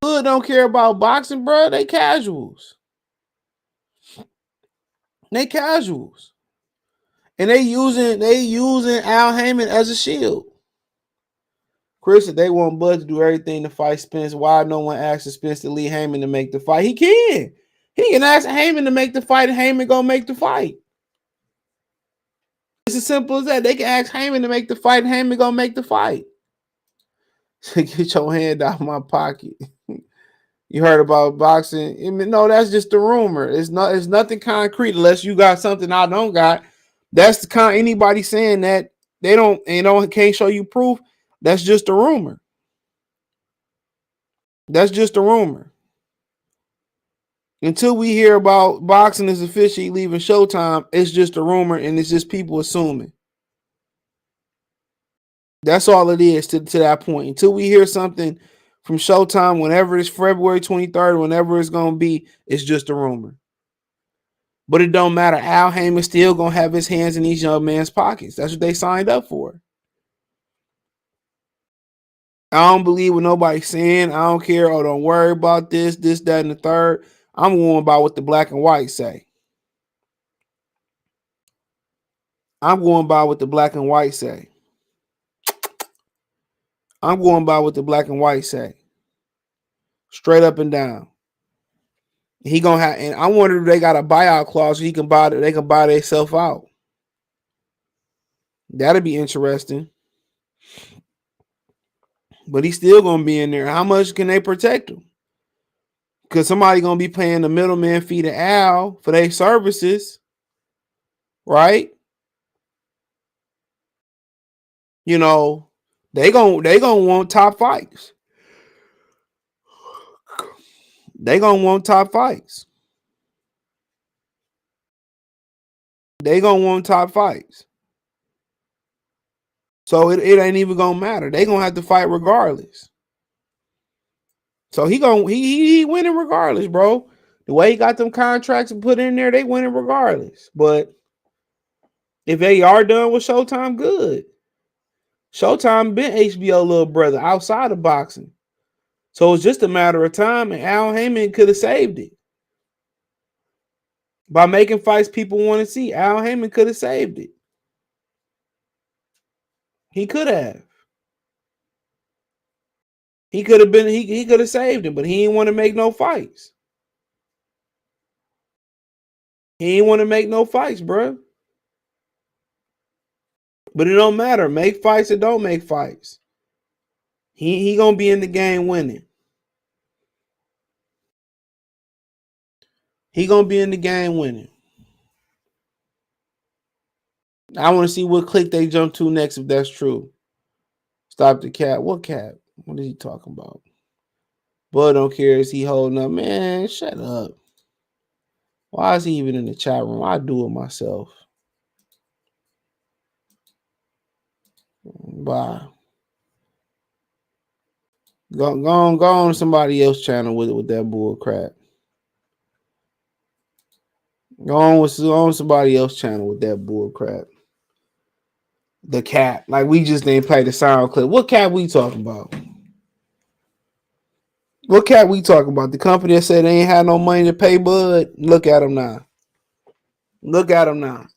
Hood don't care about boxing, bruh. They casuals. They casuals. And they using Al Haymon as a shield. Chris said they want Bud to do everything to fight Spence. Why no one asks Spence to lead Haymon to make the fight? He can. He can ask Haymon to make the fight, and Haymon gonna make the fight. It's as simple as that. They can ask Haymon to make the fight, and Haymon gonna make the fight. So get your hand out of my pocket. You heard about boxing? I mean, no, that's just a rumor. It's nothing concrete unless you got something I don't got. That's the kind anybody saying that they can't show you proof. That's just a rumor. That's just a rumor. Until we hear about boxing is officially leaving Showtime, it's just a rumor and it's just people assuming. That's all it is to that point. Until we hear something from Showtime, whenever it's February 23rd, whenever it's going to be, it's just a rumor. But it don't matter. Al Haymon still going to have his hands in these young man's pockets. That's what they signed up for. I don't believe what nobody's saying. I don't care. Oh, don't worry about this, that, and the third. I'm going by what the black and white say. I'm going by what the black and white say. I'm going by what the black and white say. Straight up and down. He gonna have, and I wonder if they got a buyout clause so they can buy themselves out. That'd be interesting. But he's still gonna be in there. How much can they protect him? Because somebody gonna be paying the middleman fee to Al for their services, right? You know, they gonna want top fights. They gonna want top fights. They gonna want top fights. So it ain't even gonna matter. They gonna have to fight regardless. So he winning regardless, bro. The way he got them contracts and put in there, they winning regardless. But if they are done with Showtime, good. Showtime been HBO little brother outside of boxing. So it's just a matter of time, and Al Haymon could have saved it. By making fights people want to see, Al Haymon could have saved it. He could have. He could have saved him, but he didn't want to make no fights. He didn't want to make no fights, bro. But it don't matter. Make fights or don't make fights. He gonna be in the game winning. He gonna be in the game winning. I want to see what clique they jump to next if that's true. Stop the cap. What cap? What is he talking about? Bud don't care. Is he holding up? Man, shut up. Why is he even in the chat room? I do it myself. Bye. Go on somebody else's channel with that bull crap. Go on somebody else's channel with that bull crap. The cap. Like we just didn't play the sound clip. What cap we talking about? What cap we talking about? The company that said they ain't had no money to pay Bud. Look at them now. Look at them now.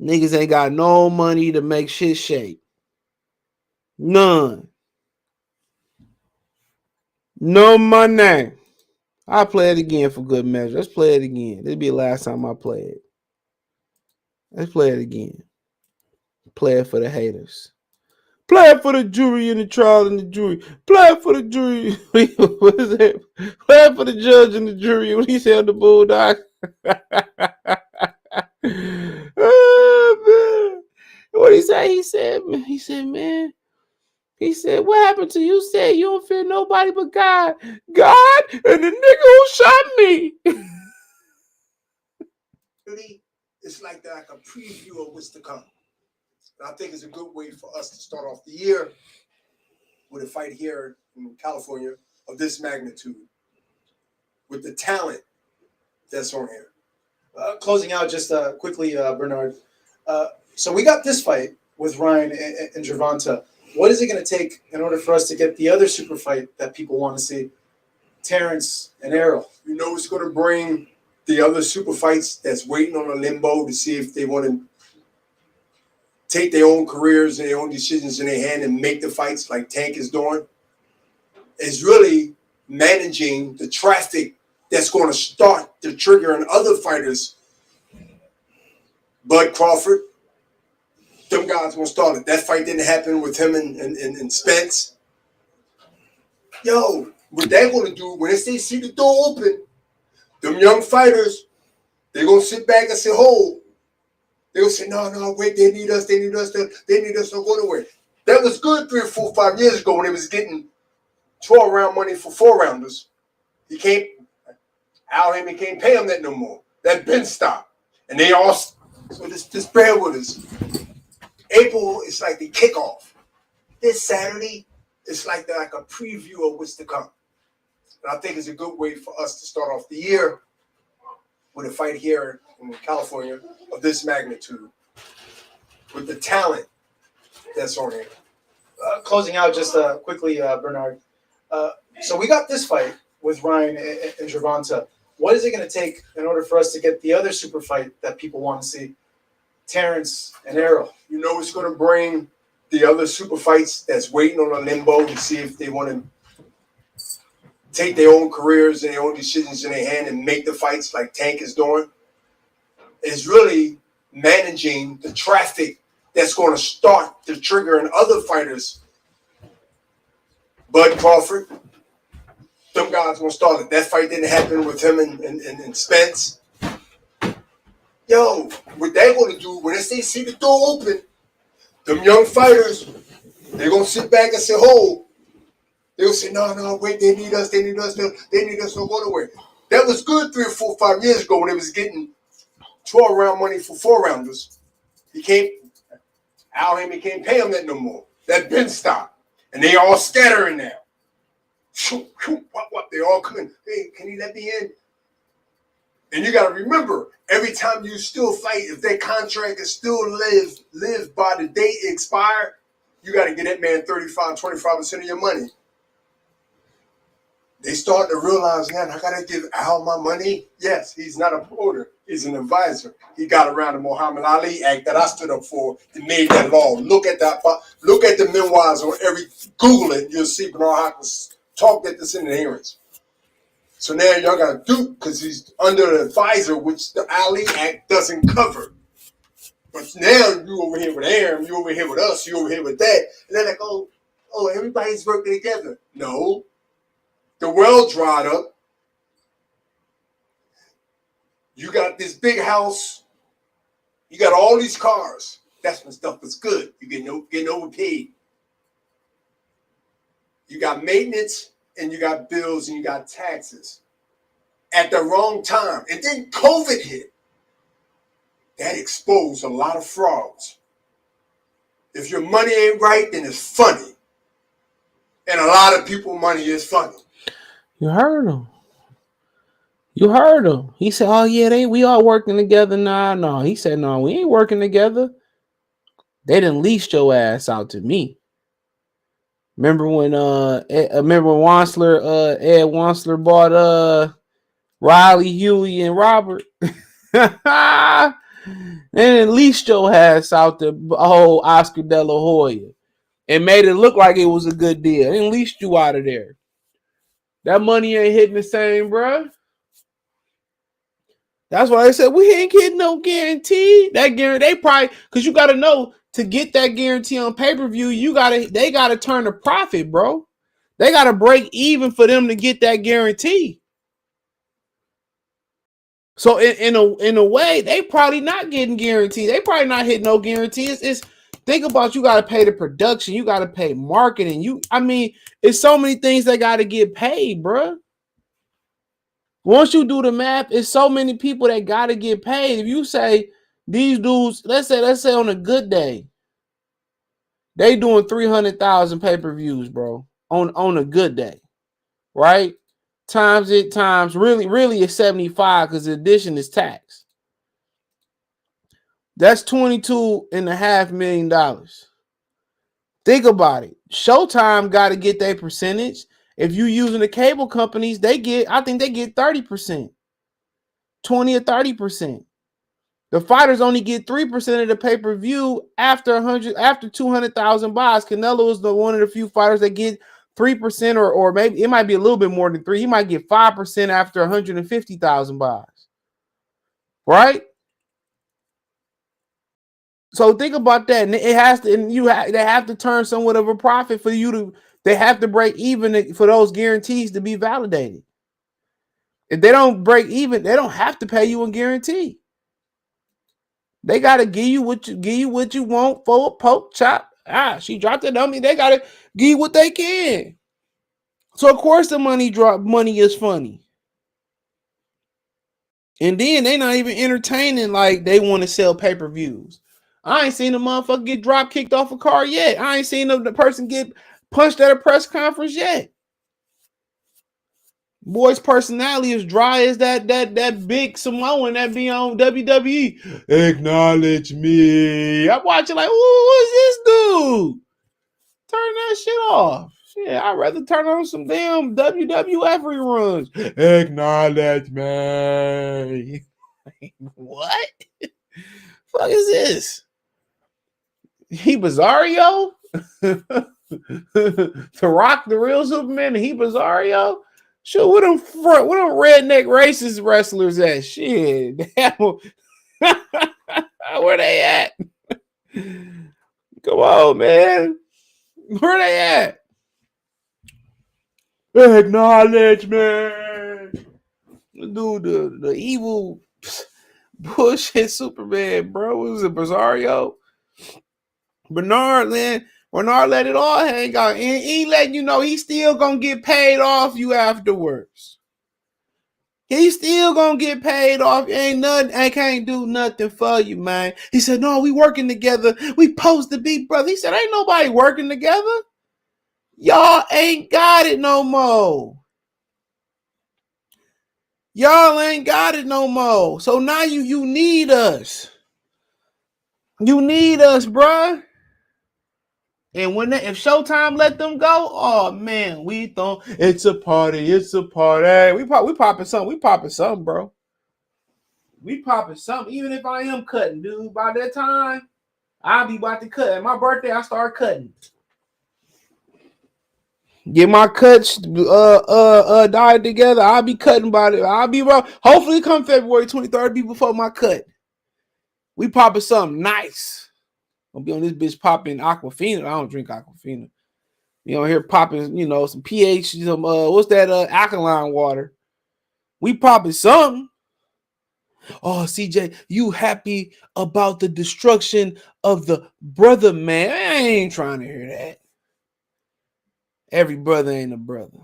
Niggas ain't got no money to make shit shake. None. No money. I'll play it again for good measure. Let's play it again. This'll be the last time I play it. Let's play it again. Play it for the haters. Play it for the jury and the trial and the jury. Play it for the jury. What is it? Play it for the judge and the jury when he said the bulldog. Oh, man. What he say? He said, man. He said, what happened to you? Said you don't fear nobody but God. God and the nigga who shot me. It's like a preview of what's to come. And I think it's a good way for us to start off the year with a fight here in California of this magnitude, with the talent that's on here. Closing out just quickly, Bernard. So we got this fight with Ryan and Gervonta. What is it going to take in order for us to get the other super fight that people want to see? Terrence and Errol. You know it's going to bring the other super fights that's waiting on a limbo to see if they want to take their own careers and their own decisions in their hand and make the fights like Tank is doing. Is really managing the traffic that's going to start the trigger in other fighters. Bud Crawford, them guys going to start it. That fight didn't happen with him and Spence. Yo, what they're going to do when they see the door open, them young fighters, they're going to sit back and say, hold. They're going to say, no, wait, they need us, don't go nowhere. That was good 3 or 4 or 5 years ago when they was getting 12-round money for 4-rounders. Al Haymon can't pay them that no more. That been stopped. And they all, so this bear with us. April is like the kickoff. This Saturday, it's like a preview of what's to come. And I think it's a good way for us to start off the year with a fight here in California of this magnitude, with the talent that's on here. Closing out just quickly, Bernard. So we got this fight with Ryan and Gervonta. What is it going to take in order for us to get the other super fight that people want to see? Terrence and Errol. You know it's going to bring the other super fights that's waiting on a limbo to see if they want to take their own careers and their own decisions in their hand and make the fights like Tank is doing. Is really managing the traffic that's going to start the trigger in other fighters. Bud Crawford, them guys going to start it. That fight didn't happen with him and Spence. Yo, what they're going to do when they see the door open, them young fighters, they're going to sit back and say, hold. They'll say, no, wait, they need us, don't go nowhere. That was good 3 or 4 or 5 years ago when they was getting 12-round money for 4-rounders. Al Haymon can't pay them that no more. That been stopped. And they all scattering now. What? They all coming. Hey, can you let me in? And you got to remember, every time you still fight, if that contract is still live by the date it expired, you got to get that man 25% of your money. They start to realize, man, I got to give Al my money. Yes, he's not a promoter. He's an advisor. He got around the Muhammad Ali Act that I stood up for that made that law. Look at that. Look at the memoirs on Google it. You'll see Bernard Hopkins talked at this in the hearings. So now y'all got to do, because he's under an advisor, which the Ali Act doesn't cover. But now you over here with Aaron, you over here with us, you over here with that. And they're like, oh, oh, everybody's working together. No. The well dried up. You got this big house. You got all these cars. That's when stuff is good. You're getting overpaid. You got maintenance and you got bills and you got taxes at the wrong time. And then COVID hit. That exposed a lot of frauds. If your money ain't right, then it's funny. And a lot of people money is funny. You heard him. You heard him. He said, "Oh yeah, we all working together." Nah, no. He said, "No, we ain't working together. They done leased your ass out to me." Remember when Ed Wansler bought Riley, Huey, and Robert? And then leased your ass out to whole Oscar De La Hoya and made it look like it was a good deal. And leased you out of there. That money ain't hitting the same, bruh. That's why they said we ain't getting no guarantee. That guarantee, they probably, because you got to know, to get that guarantee on pay-per-view, they gotta turn a profit, bro. They gotta break even for them to get that guarantee. So in a way, they probably not getting guaranteed. They probably not hitting no guarantees. It's think about, you gotta pay the production, you gotta pay marketing. It's so many things that gotta get paid, bro. Once you do the math, it's so many people that gotta get paid. If you say these dudes, let's say on a good day, they doing 300,000 pay-per-views, bro, on a good day, right? Times really it's 75 because the addition is tax. That's $22.5 million. Think about it. Showtime got to get their percentage. If you using the cable companies, I think they get 30%, 20 or 30%. The fighters only get 3% of the pay-per-view after 200,000 buys. Canelo is one of the few fighters that get 3%, or maybe it might be a little bit more than 3. He might get 5% after 150,000 buys. Right? So think about that. And it has to, they have to turn somewhat of a profit for you to, they have to break even for those guarantees to be validated. If they don't break even, they don't have to pay you a guarantee. They gotta give you what you want for a poke chop. She dropped it on me. They gotta give you what they can. So of course the money is funny. And then they not even entertaining like they want to sell pay-per-views. I ain't seen a motherfucker get drop kicked off a car yet. I ain't seen the person get punched at a press conference yet. Boy's personality is dry as that big Samoan that be on WWE. Acknowledge me. I'm watching like, who's this dude? Turn that shit off. Shit, I'd rather turn on some damn WWF reruns. Acknowledge me. What? Fuck is this? He Bizarro? To Rock the real Superman and he Bizarro? Sure, what them redneck racist wrestlers at? Shit. Where they at? Come on, man. Where they at? Acknowledge me. Dude, the evil bullshit Superman, bro. Was it Bizarro? Bernard let it all hang out. And he letting you know he's still gonna get paid off you afterwards. He's still gonna get paid off. Ain't nothing. I can't do nothing for you, man. He said, "No, we working together. We supposed to be brother." He said, "Ain't nobody working together. Y'all ain't got it no more. Y'all ain't got it no more. So now you need us. You need us, bruh." And if Showtime let them go, oh man, we thought it's a party. It's a party. We popping something. We popping something, bro. We popping something. Even if I am cutting, dude. By that time, I'll be about to cut. At my birthday, I start cutting. Get my cuts died together. I'll be cutting by it. I'll be wrong. Hopefully, come February 23rd, be before my cut. We popping something nice. Gonna be on this bitch popping Aquafina. I don't drink Aquafina. You know, here popping, you know, some pH, some what's that alkaline water. We popping something. Oh, CJ, you happy about the destruction of the brother, man? I ain't trying to hear that. Every brother ain't a brother.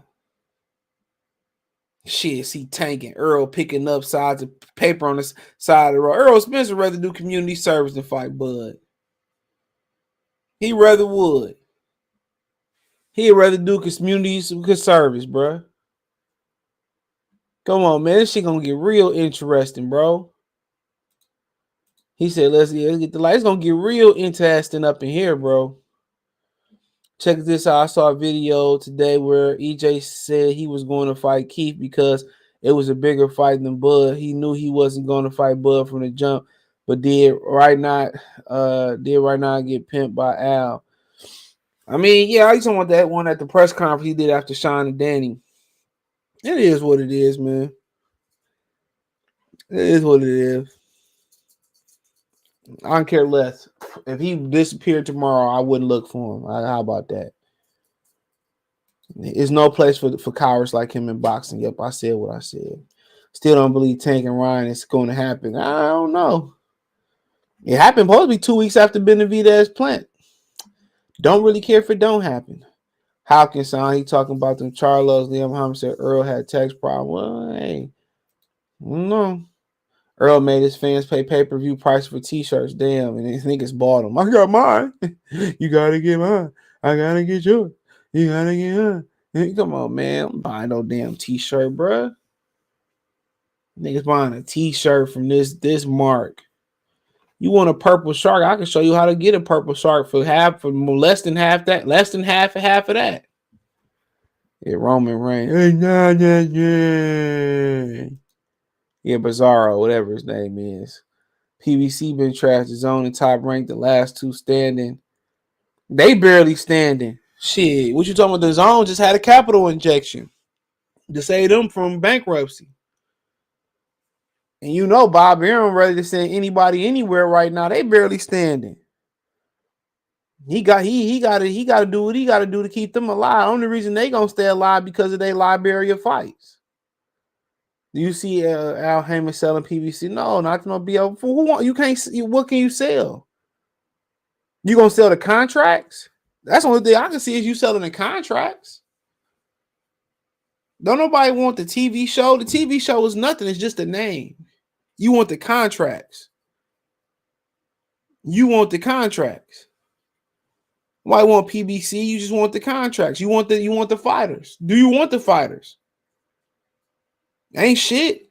Shit, see Tank and Earl picking up sides of paper on the side of the road. Earl Spencer rather do community service than fight Bud. He rather would. He'd rather do community service, bro. Come on, man. This shit gonna get real interesting, bro. He said, let's get the light. It's gonna get real interesting up in here, bro. Check this out. I saw a video today where EJ said he was going to fight Keith because it was a bigger fight than Bud. He knew he wasn't going to fight Bud from the jump, but did right now get pimped by Al. I mean, yeah, I just want that one at the press conference he did after Sean and Danny. It is what it is, man. It is what it is. I don't care less. If he disappeared tomorrow, I wouldn't look for him. How about that? There's no place for cowards like him in boxing. Yep, I said what I said. Still don't believe Tank and Ryan is going to happen. I don't know. It happened supposed to be 2 weeks after Benavidez plant. Don't really care if it don't happen. Hopkins on, he talking about them Charlos. Liam Muhammad said Earl had tax problem. Well, hey, no. Earl made his fans pay pay-per-view price for t-shirts. Damn, and these niggas bought them. I got mine. You gotta get mine. I gotta get yours. You gotta get mine. Hey, come on, man. I'm buying no damn t-shirt, bruh. Niggas buying a t-shirt from this mark. You want a purple shark? I can show you how to get a purple shark for less than half that, less than half of that. Yeah, Roman Reigns. Yeah, Bizarro, whatever his name is. PBC been trashed. The zone and top ranked, the last two standing. They barely standing. Shit, what you talking about? The zone just had a capital injection to save them from bankruptcy. And you know Bob Arum ready to send anybody anywhere right now. They barely standing. He got to do what he got to do to keep them alive. Only reason they gonna stay alive because of their Liberia fights. Do you see Al Haymon selling PVC? No, not gonna be able. For who want you can't. What can you sell? You gonna sell the contracts? That's the only thing I can see is you selling the contracts. Don't nobody want the TV show. The TV show is nothing. It's just a name. You want the contracts. You want the contracts. Why want PBC? You just want the contracts. You want the fighters. Do you want the fighters? Ain't shit.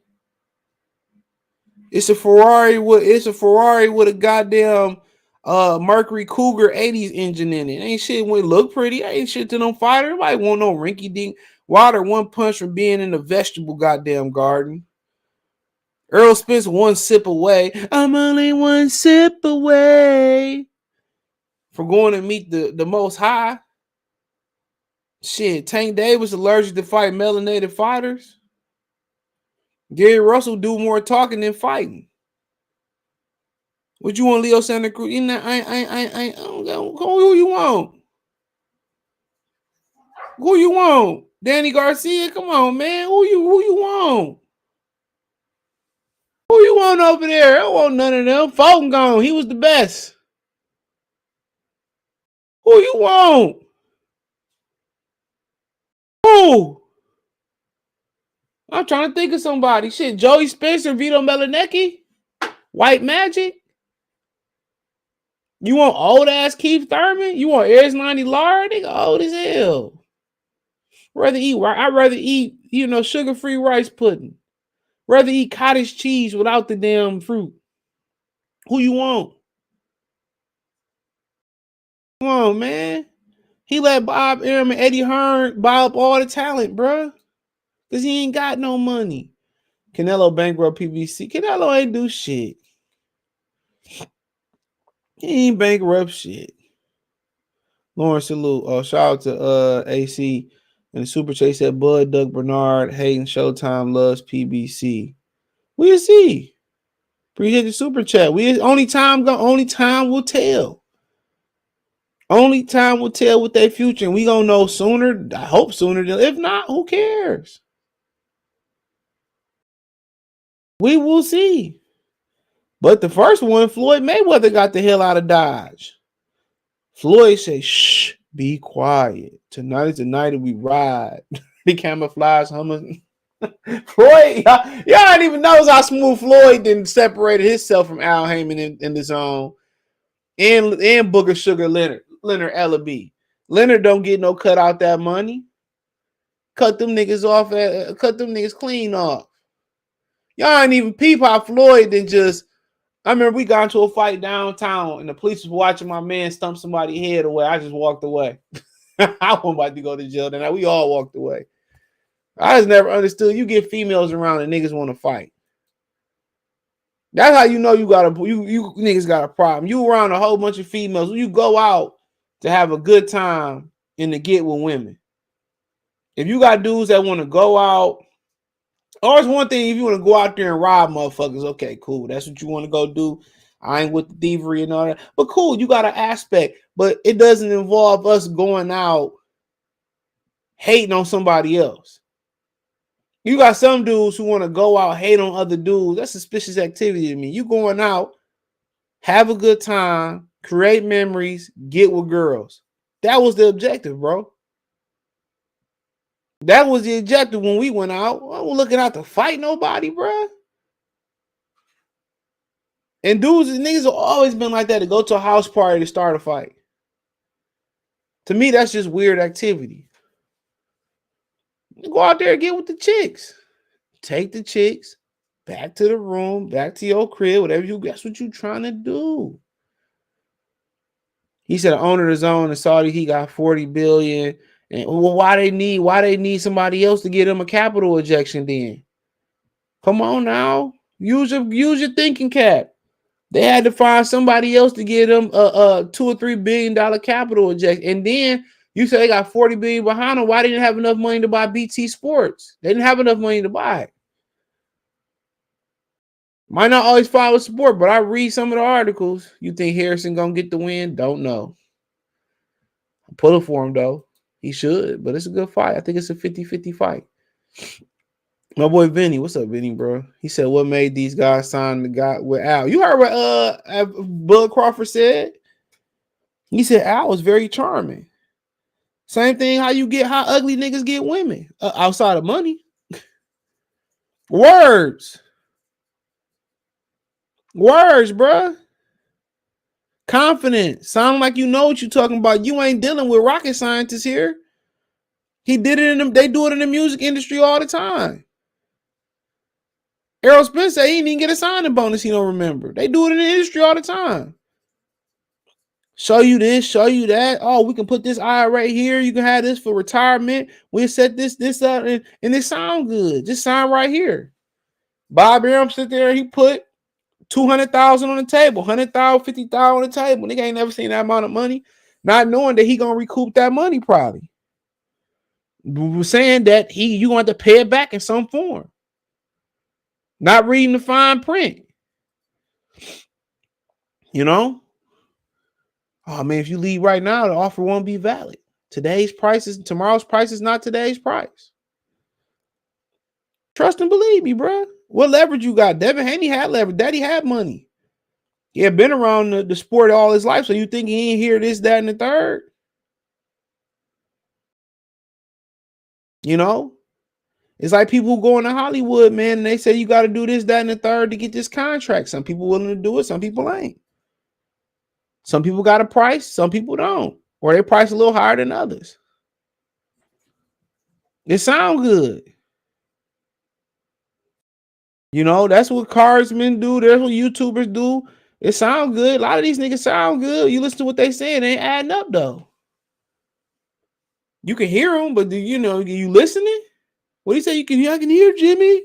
It's a Ferrari with a goddamn Mercury Cougar 80s engine in it. Ain't shit when it look pretty. Ain't shit to them fighter. Nobody want no rinky dink water one punch from being in the vegetable goddamn garden. Earl Spence one sip away. I'm only one sip away from going to meet the most high. Shit, Tank Davis allergic to fight melanated fighters. Gary Russell do more talking than fighting. What you want, Leo Santa Cruz? You know, I don't know who you want. Who you want? Danny Garcia? Come on, man. Who you want? Who you want over there? I don't want none of them. Fulton gone. He was the best. Who you want? Who? I'm trying to think of somebody. Shit, Joey Spencer, Vito Melanecki, White Magic. You want old ass Keith Thurman? You want Ayers 90 Lara? Nigga old as hell. I'd rather eat, sugar-free rice pudding. Rather eat cottage cheese without the damn fruit. Who you want? Come on, man. He let Bob Arum and Eddie Hearn buy up all the talent, bro. Because he ain't got no money. Canelo bankrupt PBC. Canelo ain't do shit. He ain't bankrupt shit. Lauren salute. Oh, shout out to AC and the Super Chase said Bud, Doug Bernard, Hayden, Showtime loves PBC. We'll see. Appreciate the super chat. Only time will tell. Only time will tell with their future, and we gonna know sooner. I hope sooner. If not, who cares? We will see. But the first one, Floyd Mayweather got the hell out of Dodge. Floyd said, "Shh, be quiet. Tonight is the night that we ride." He camouflage Hummer. Floyd, y'all didn't even know how smooth Floyd then separated himself from Al Haymon in the zone. And Booger Sugar Leonard Ellaby. Leonard don't get no cut out that money. Cut them niggas off. Cut them niggas clean off. Y'all ain't even peep how Floyd then just. I remember we got into a fight downtown and the police was watching my man stump somebody's head away. I just walked away. I wasn't about to go to jail tonight. We all walked away. I just never understood. You get females around and niggas want to fight. That's how you know you niggas got a problem. You around a whole bunch of females. You go out to have a good time and to get with women. If you got dudes that want to go out, or it's one thing if you want to go out there and rob motherfuckers, okay, cool. That's what you want to go do. I ain't with the thievery and all that. But cool, you got an aspect. But it doesn't involve us going out hating on somebody else. You got some dudes who want to go out, hate on other dudes. That's suspicious activity to me. You going out, have a good time, create memories, get with girls. That was the objective, bro. That was the objective when we went out. I wasn't looking out to fight nobody, bro. And dudes and niggas have always been like that, to go to a house party to start a fight. To me, that's just weird activity. Go out there and get with the chicks. Take the chicks back to the room, back to your crib, that's what you trying to do. He said the owner of the zone in Saudi, he got 40 billion. And well, why they need somebody else to get them a capital injection then? Come on now. Use your thinking cap. They had to find somebody else to get them a $2 or $3 billion capital injection. And then you say they got 40 billion behind them. Why they didn't have enough money to buy BT Sports? They didn't have enough money to buy it. Might not always follow support, but I read some of the articles. You think Harrison gonna get the win? Don't know. I'm pulling for him though. He should, but it's a good fight. I think it's a 50-50 fight. My boy Vinny, what's up, Vinny, bro? He said, what made these guys sign the guy with Al? You heard what Bud Crawford said? He said Al was very charming. Same thing how ugly niggas get women outside of money. Words, bro. Confidence. Sound like you know what you're talking about. You ain't dealing with rocket scientists here. He did it they do it in the music industry all the time. Errol Spence said he didn't even get a signing bonus. He don't remember. They do it in the industry all the time. Show you this, show you that. Oh, we can put this IRA here. You can have this for retirement. We'll set this up, and it sound good. Just sign right here. Bob Arum sit there. He put 200,000 on the table, 100,000, 50,000 on the table. Nigga ain't never seen that amount of money, not knowing that he gonna recoup that money probably. We were saying that you gonna have to pay it back in some form. Not reading the fine print. You know? Oh man, if you leave right now, the offer won't be valid. Tomorrow's price is not today's price. Trust and believe me, bro. What leverage you got? Devin Haney had leverage. Daddy had money. He had been around the sport all his life, so you think he ain't hear this, that, and the third? You know? It's like people who go into Hollywood, man, and they say you got to do this, that, and the third to get this contract. Some people willing to do it, some people ain't. Some people got a price, some people don't. Or they price a little higher than others. It sound good. You know, that's what cardsmen do. That's what YouTubers do. It sound good. A lot of these niggas sound good. You listen to what they saying, they ain't adding up though. You can hear them, but you listening? What do you say? I can hear Jimmy.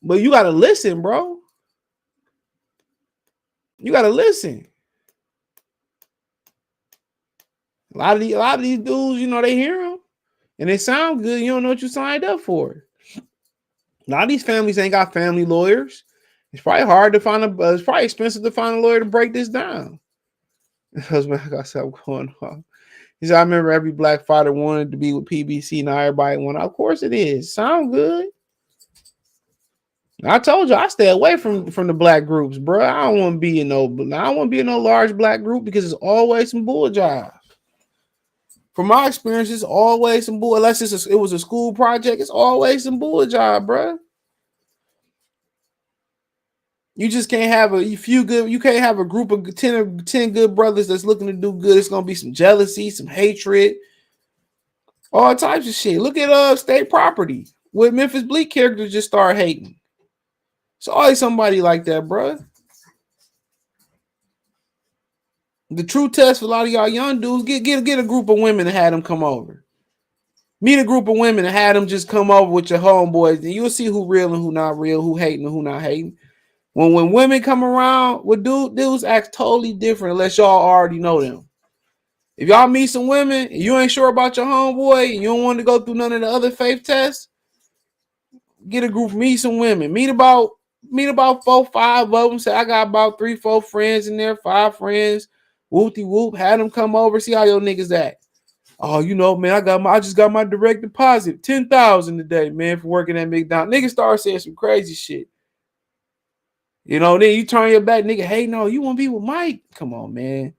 But you gotta listen, bro. You gotta listen. A lot of these dudes, they hear them and they sound good. You don't know what you signed up for. A lot of these families ain't got family lawyers. It's probably hard to find it's probably expensive to find a lawyer to break this down. Husband, I got something going on. He said, I remember every black fighter wanted to be with PBC. Now everybody wanted. Of course it is. Sound good. I told you I stay away from the black groups, bro. I don't want to be in no. I don't want to be in no large black group because it's always some bull jive. From my experience, it's always some bull. Unless it was a school project, it's always some bull jive, bro. You just can't have a few good. You can't have a group of 10 good brothers that's looking to do good. It's gonna be some jealousy, some hatred, all types of shit. Look at State Property with Memphis Bleak characters just start hating. It's always somebody like that, bro. The true test for a lot of y'all young dudes, get a group of women and have them come over. Meet a group of women and have them just come over with your homeboys, and you'll see who real and who not real, who hating and who not hating. When women come around, with dudes act totally different unless y'all already know them. If y'all meet some women and you ain't sure about your homeboy and you don't want to go through none of the other faith tests, get a group, meet some women. Meet about 4, 5 of them. Say, I got about 3, 4 friends in there, 5 friends. Whoopty whoop. Had them come over, see how your niggas act. Oh, you know, man, I just got my direct deposit, $10,000 today, man, for working at McDonald's. Niggas start saying some crazy shit. You know, then you turn your back, nigga. Hey, no, you want to be with Mike? Come on, man.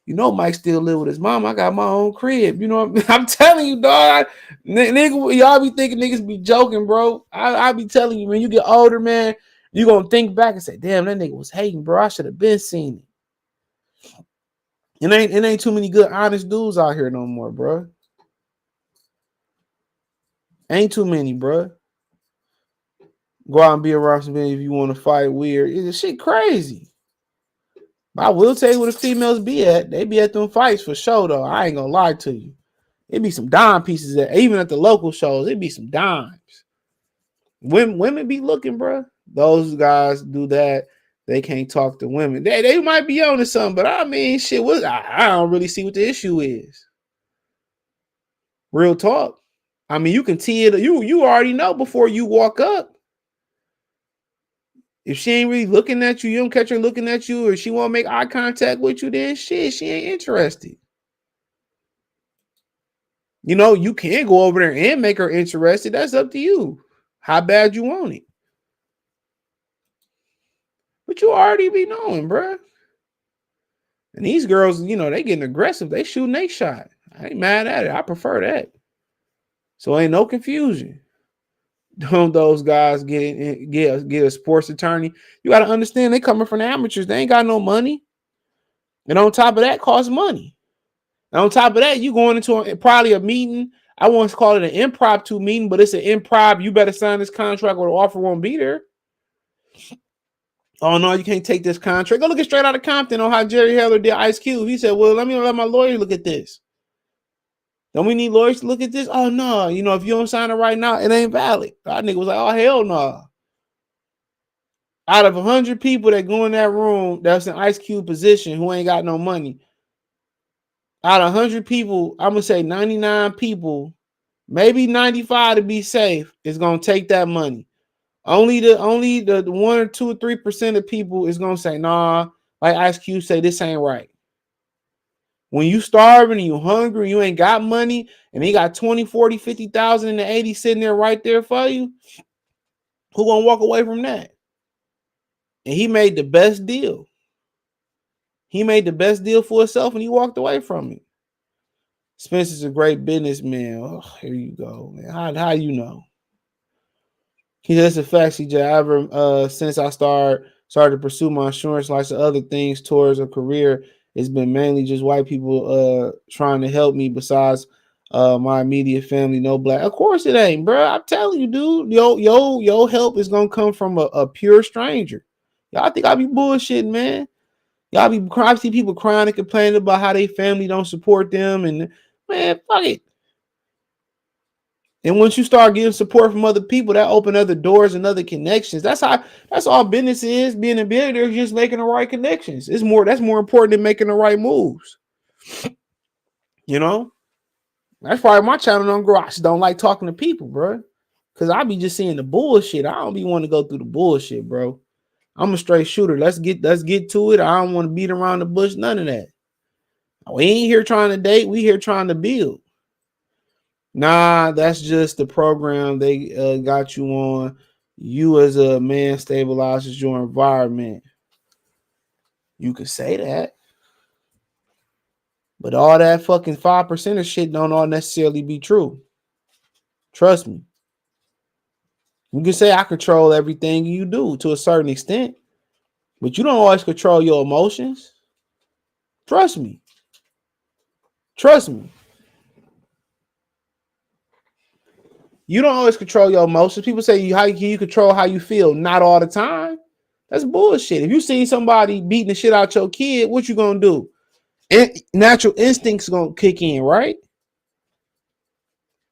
You know Mike still live with his mom. I got my own crib. You know, I'm telling you, dog. Nigga, y'all be thinking niggas be joking, bro. I be telling you, when you get older, man, you gonna think back and say, damn, that nigga was hating, bro. I should have been seen it. It ain't too many good, honest dudes out here no more, bro. Ain't too many, bro. Go out and be around somebody if you want to fight weird. It's shit crazy. But I will tell you where the females be at. They be at them fights for sure, though. I ain't gonna lie to you. It be some dime pieces at, even at the local shows. It be some dimes. Women be looking, bro. Those guys do that. They can't talk to women. They might be on to something, but I mean, shit. I don't really see what the issue is. Real talk. I mean, you can tee it. You already know before you walk up. If she ain't really looking at you, you don't catch her looking at you, or she won't make eye contact with you, then shit, she ain't interested. You know, you can go over there and make her interested. That's up to you. How bad you want it. But you already be knowing, bro. And these girls, you know, they getting aggressive. They shooting they shot. I ain't mad at it. I prefer that. So ain't no confusion. Don't those guys get a sports attorney? You got to understand they coming from the amateurs. They ain't got no money. And on top of that, costs money. And on top of that, you going into probably a meeting. I once called it an impromptu meeting, but it's an improv. You better sign this contract or the offer won't be there. Oh, no, you can't take this contract. Go look at Straight Outta Compton on how Jerry Heller did Ice Cube. He said, well, let my lawyer look at this. Don't we need lawyers to look at this? Oh, no. You know, if you don't sign it right now, it ain't valid. That nigga was like, oh, hell no. Out of 100 people that go in that room that's in Ice Cube position who ain't got no money, out of 100 people, I'm going to say 99 people, maybe 95 to be safe, is going to take that money. Only the 1 or 2 or 3% of people is going to say, nah, like Ice Cube say, this ain't right. When you starving and you hungry, you ain't got money, and he got 20, 40, 50,000 in the 80 sitting there right there for you, who going to walk away from that? And he made the best deal. He made the best deal for himself, and he walked away from it. Spencer's a great businessman. Oh, here you go, man. How you know? He says it's a fact, CJ. Since I started to pursue my insurance license, other things towards a career, it's been mainly just white people trying to help me besides my immediate family, no black. Of course it ain't, bro. I'm telling you, dude. Your help is gonna come from a pure stranger. Y'all think I be bullshitting, man. Y'all be I see people crying and complaining about how their family don't support them, and man, fuck it. And once you start getting support from other people, that open other doors and other connections. That's all business is. Being a billionaire is just making the right connections. That's more important than making the right moves. You know? That's why my channel don't grow. I just don't like talking to people, bro. Cause I be just seeing the bullshit. I don't be wanting to go through the bullshit, bro. I'm a straight shooter. Let's get to it. I don't want to beat around the bush, none of that. We ain't here trying to date. We here trying to build. Nah, that's just the program they got you on. You as a man stabilizes your environment. You could say that. But all that fucking 5% of shit don't all necessarily be true. Trust me. You can say I control everything you do to a certain extent, but you don't always control your emotions. Trust me. Trust me. You don't always control your emotions. People say how can you control how you feel? Not all the time. That's bullshit. If you see somebody beating the shit out your kid, what you gonna do? Natural instincts gonna kick in, right?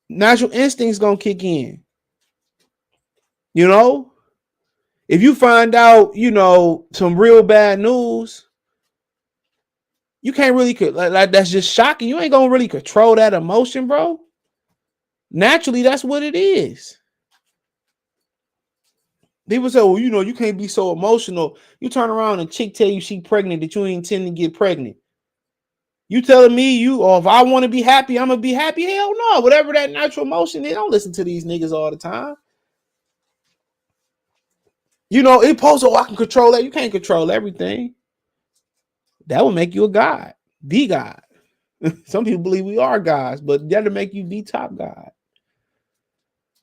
Natural instincts gonna kick in. You know, if you find out, some real bad news, you can't really like that's just shocking. You ain't gonna really control that emotion, bro. Naturally, that's what it is. People say, well, you can't be so emotional. You turn around and chick tell you she pregnant that you ain't intend to get pregnant. You telling me if I want to be happy, I'm gonna be happy? Hell no. Whatever that natural emotion is, don't listen to these niggas all the time. It posts, I can control that. You can't control everything. That would make you a god. The god. Some people believe we are gods, but that'll make you the top god.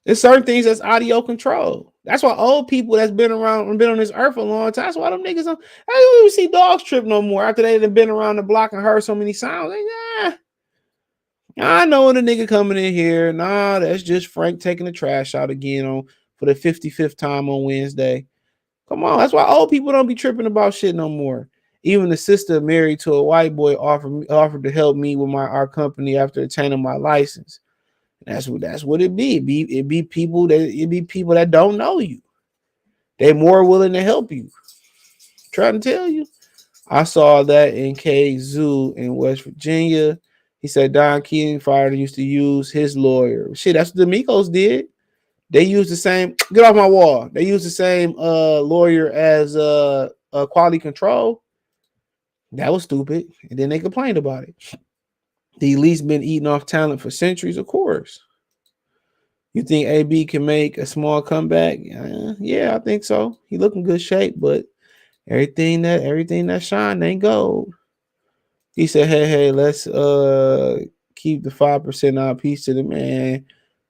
There's certain things that's audio control. That's why old people that's been around and been on this earth a long time. That's why them niggas I don't even see dogs trip no more after they've been around the block and heard so many sounds. I know when a nigga coming in here. Nah, that's just Frank taking the trash out again for the 55th time on Wednesday. Come on, that's why old people don't be tripping about shit no more. Even the sister married to a white boy offered to help me with our company after attaining my license. That's what it be. It be people that don't know you. They're more willing to help you. Trying to tell you. I saw that in K Zoo in West Virginia. He said Don King Fire used to use his lawyer. Shit, that's what the Migos did. They used the same. Get off my wall. They used the same lawyer as quality control. That was stupid. And then they complained about it. The elite's been eating off talent for centuries, of course. You think AB can make a small comeback? Yeah, I think so. He look in good shape, but everything that shine ain't gold. He said, hey, let's keep the 5% out piece to the man.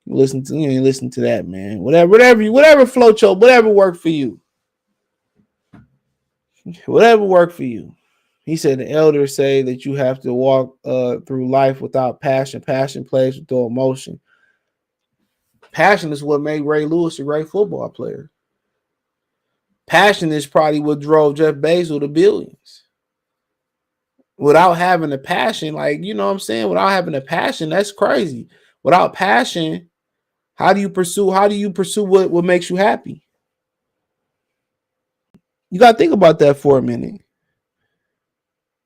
Listen to that, man. Whatever float your, whatever worked for you. Whatever worked for you. He said the elders say that you have to walk through life without passion. Passion plays with the emotion. Passion is what made Ray Lewis a great football player. Passion is probably what drove Jeff Bezos to billions. Without having a passion, what I'm saying? Without having a passion, that's crazy. Without passion, how do you pursue what makes you happy? You got to think about that for a minute.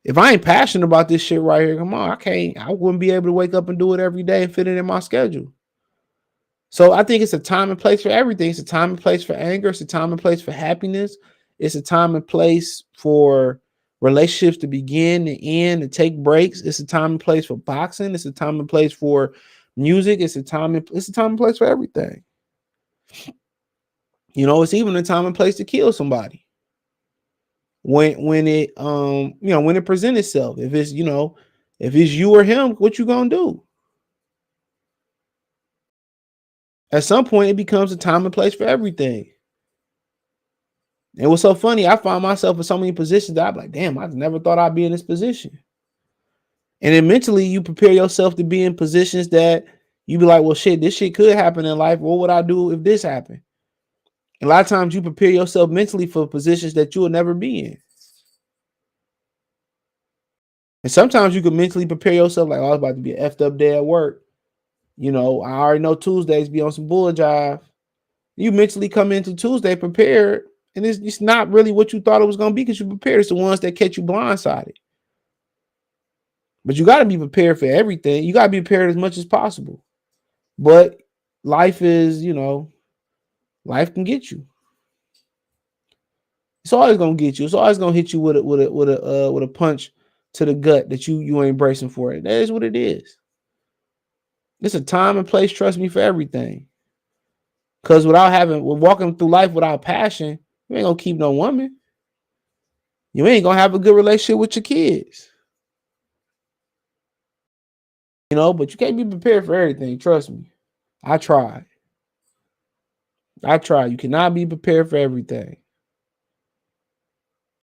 If I ain't passionate about this shit right here, come on, I wouldn't be able to wake up and do it every day and fit it in my schedule. So I think it's a time and place for everything. It's a time and place for anger. It's a time and place for happiness. It's a time and place for relationships to begin and end and take breaks. It's a time and place for boxing. It's a time and place for music. It's a time and place for everything. It's even a time and place to kill somebody. When it presents itself. If it's you or him, what you gonna do? At some point, it becomes a time and place for everything. And what's so funny, I find myself in so many positions that I'm like, damn, I never thought I'd be in this position. And then mentally, you prepare yourself to be in positions that you be like, well, shit, this shit could happen in life. What would I do if this happened? And a lot of times you prepare yourself mentally for positions that you will never be in. And sometimes you can mentally prepare yourself like, oh, it's about to be an effed up day at work. I already know Tuesdays be on some bull jive. You mentally come into Tuesday prepared, and it's not really what you thought it was going to be because you prepared. It's the ones that catch you blindsided. But you got to be prepared for everything. You got to be prepared as much as possible. But life is, life can get you. It's always going to get you. It's always going to hit you with a punch to the gut that you ain't bracing for it. That is what it is. It's a time and place, trust me, for everything. Because walking through life without passion, you ain't gonna keep no woman. You ain't gonna have a good relationship with your kids. You know, but you can't be prepared for everything. Trust me. I tried. You cannot be prepared for everything.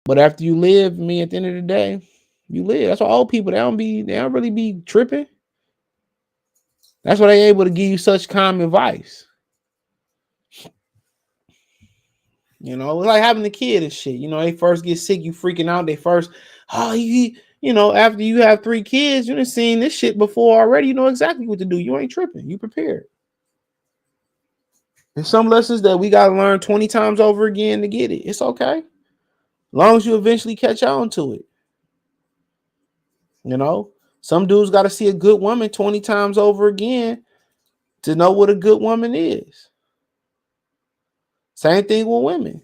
But after you live, at the end of the day, you live. That's why old people, they don't really be tripping. That's why they able to give you such calm advice. You know, it's like having a kid and shit. You know, they first get sick, you freaking out. They first, after you have 3 kids, you done seen this shit before already. You know exactly what to do. You ain't tripping. You prepared. There's some lessons that we got to learn 20 times over again to get it. It's okay. As long as you eventually catch on to it. You know, some dudes got to see a good woman 20 times over again to know what a good woman is. Same thing with women.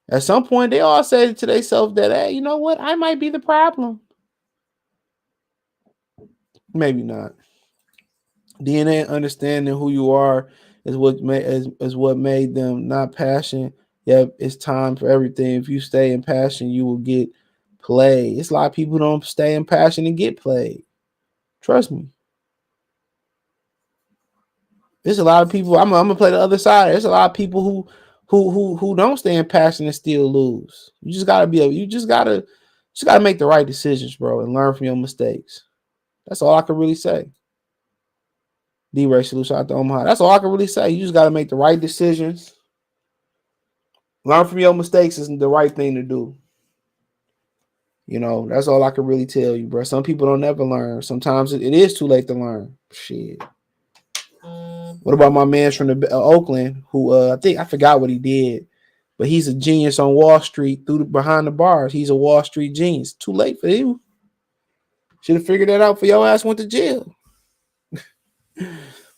At some point, they all say to themselves that, hey, you know what? I might be the problem. Maybe not. DNA understanding who you are is what made them not passion. Yeah, it's time for everything. If you stay in passion, you will get played. It's a lot of people who don't stay in passion and get played. Trust me. There's a lot of people. I'm gonna play the other side. There's a lot of people who don't stay in passion and still lose. You just gotta make the right decisions, bro, and learn from your mistakes. That's all I can really say. D-Ray Solution out to Omaha. That's all I can really say. You just gotta make the right decisions. Learn from your mistakes is the right thing to do. You know, that's all I can really tell you, bro. Some people don't never learn. Sometimes it is too late to learn. Shit. What about my man from the Oakland who I forgot what he did, but he's a genius on Wall Street behind the bars. He's a Wall Street genius. Too late for him. Should have figured that out for your ass went to jail.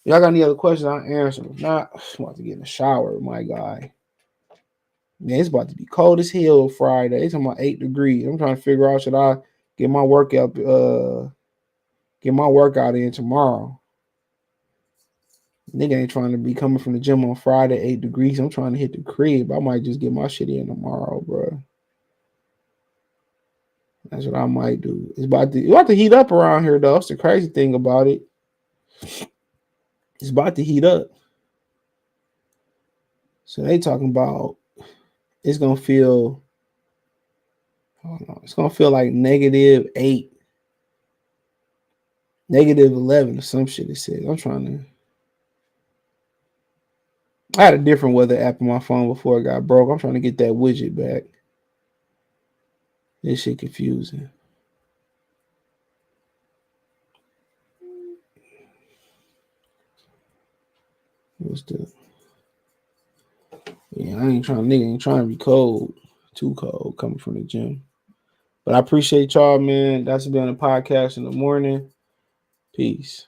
Y'all got any other questions? I'll answer them. If not, I'm about to get in the shower, my guy. Man, it's about to be cold as hell Friday. It's about 8 degrees. I'm trying to figure out, should I get my workout in tomorrow? Nigga ain't trying to be coming from the gym on Friday, 8 degrees. I'm trying to hit the crib. I might just get my shit in tomorrow, bro. That's what I might do. It's about to heat up around here, though. That's the crazy thing about it. It's about to heat up. So they talking about it's gonna feel. It's gonna feel like -8, -11 or some shit. It says. I had a different weather app on my phone before it got broke. I'm trying to get that widget back. This shit confusing. What's the? Yeah, nigga ain't trying to be cold. Too cold coming from the gym. But I appreciate y'all, man. That's been a podcast in the morning. Peace.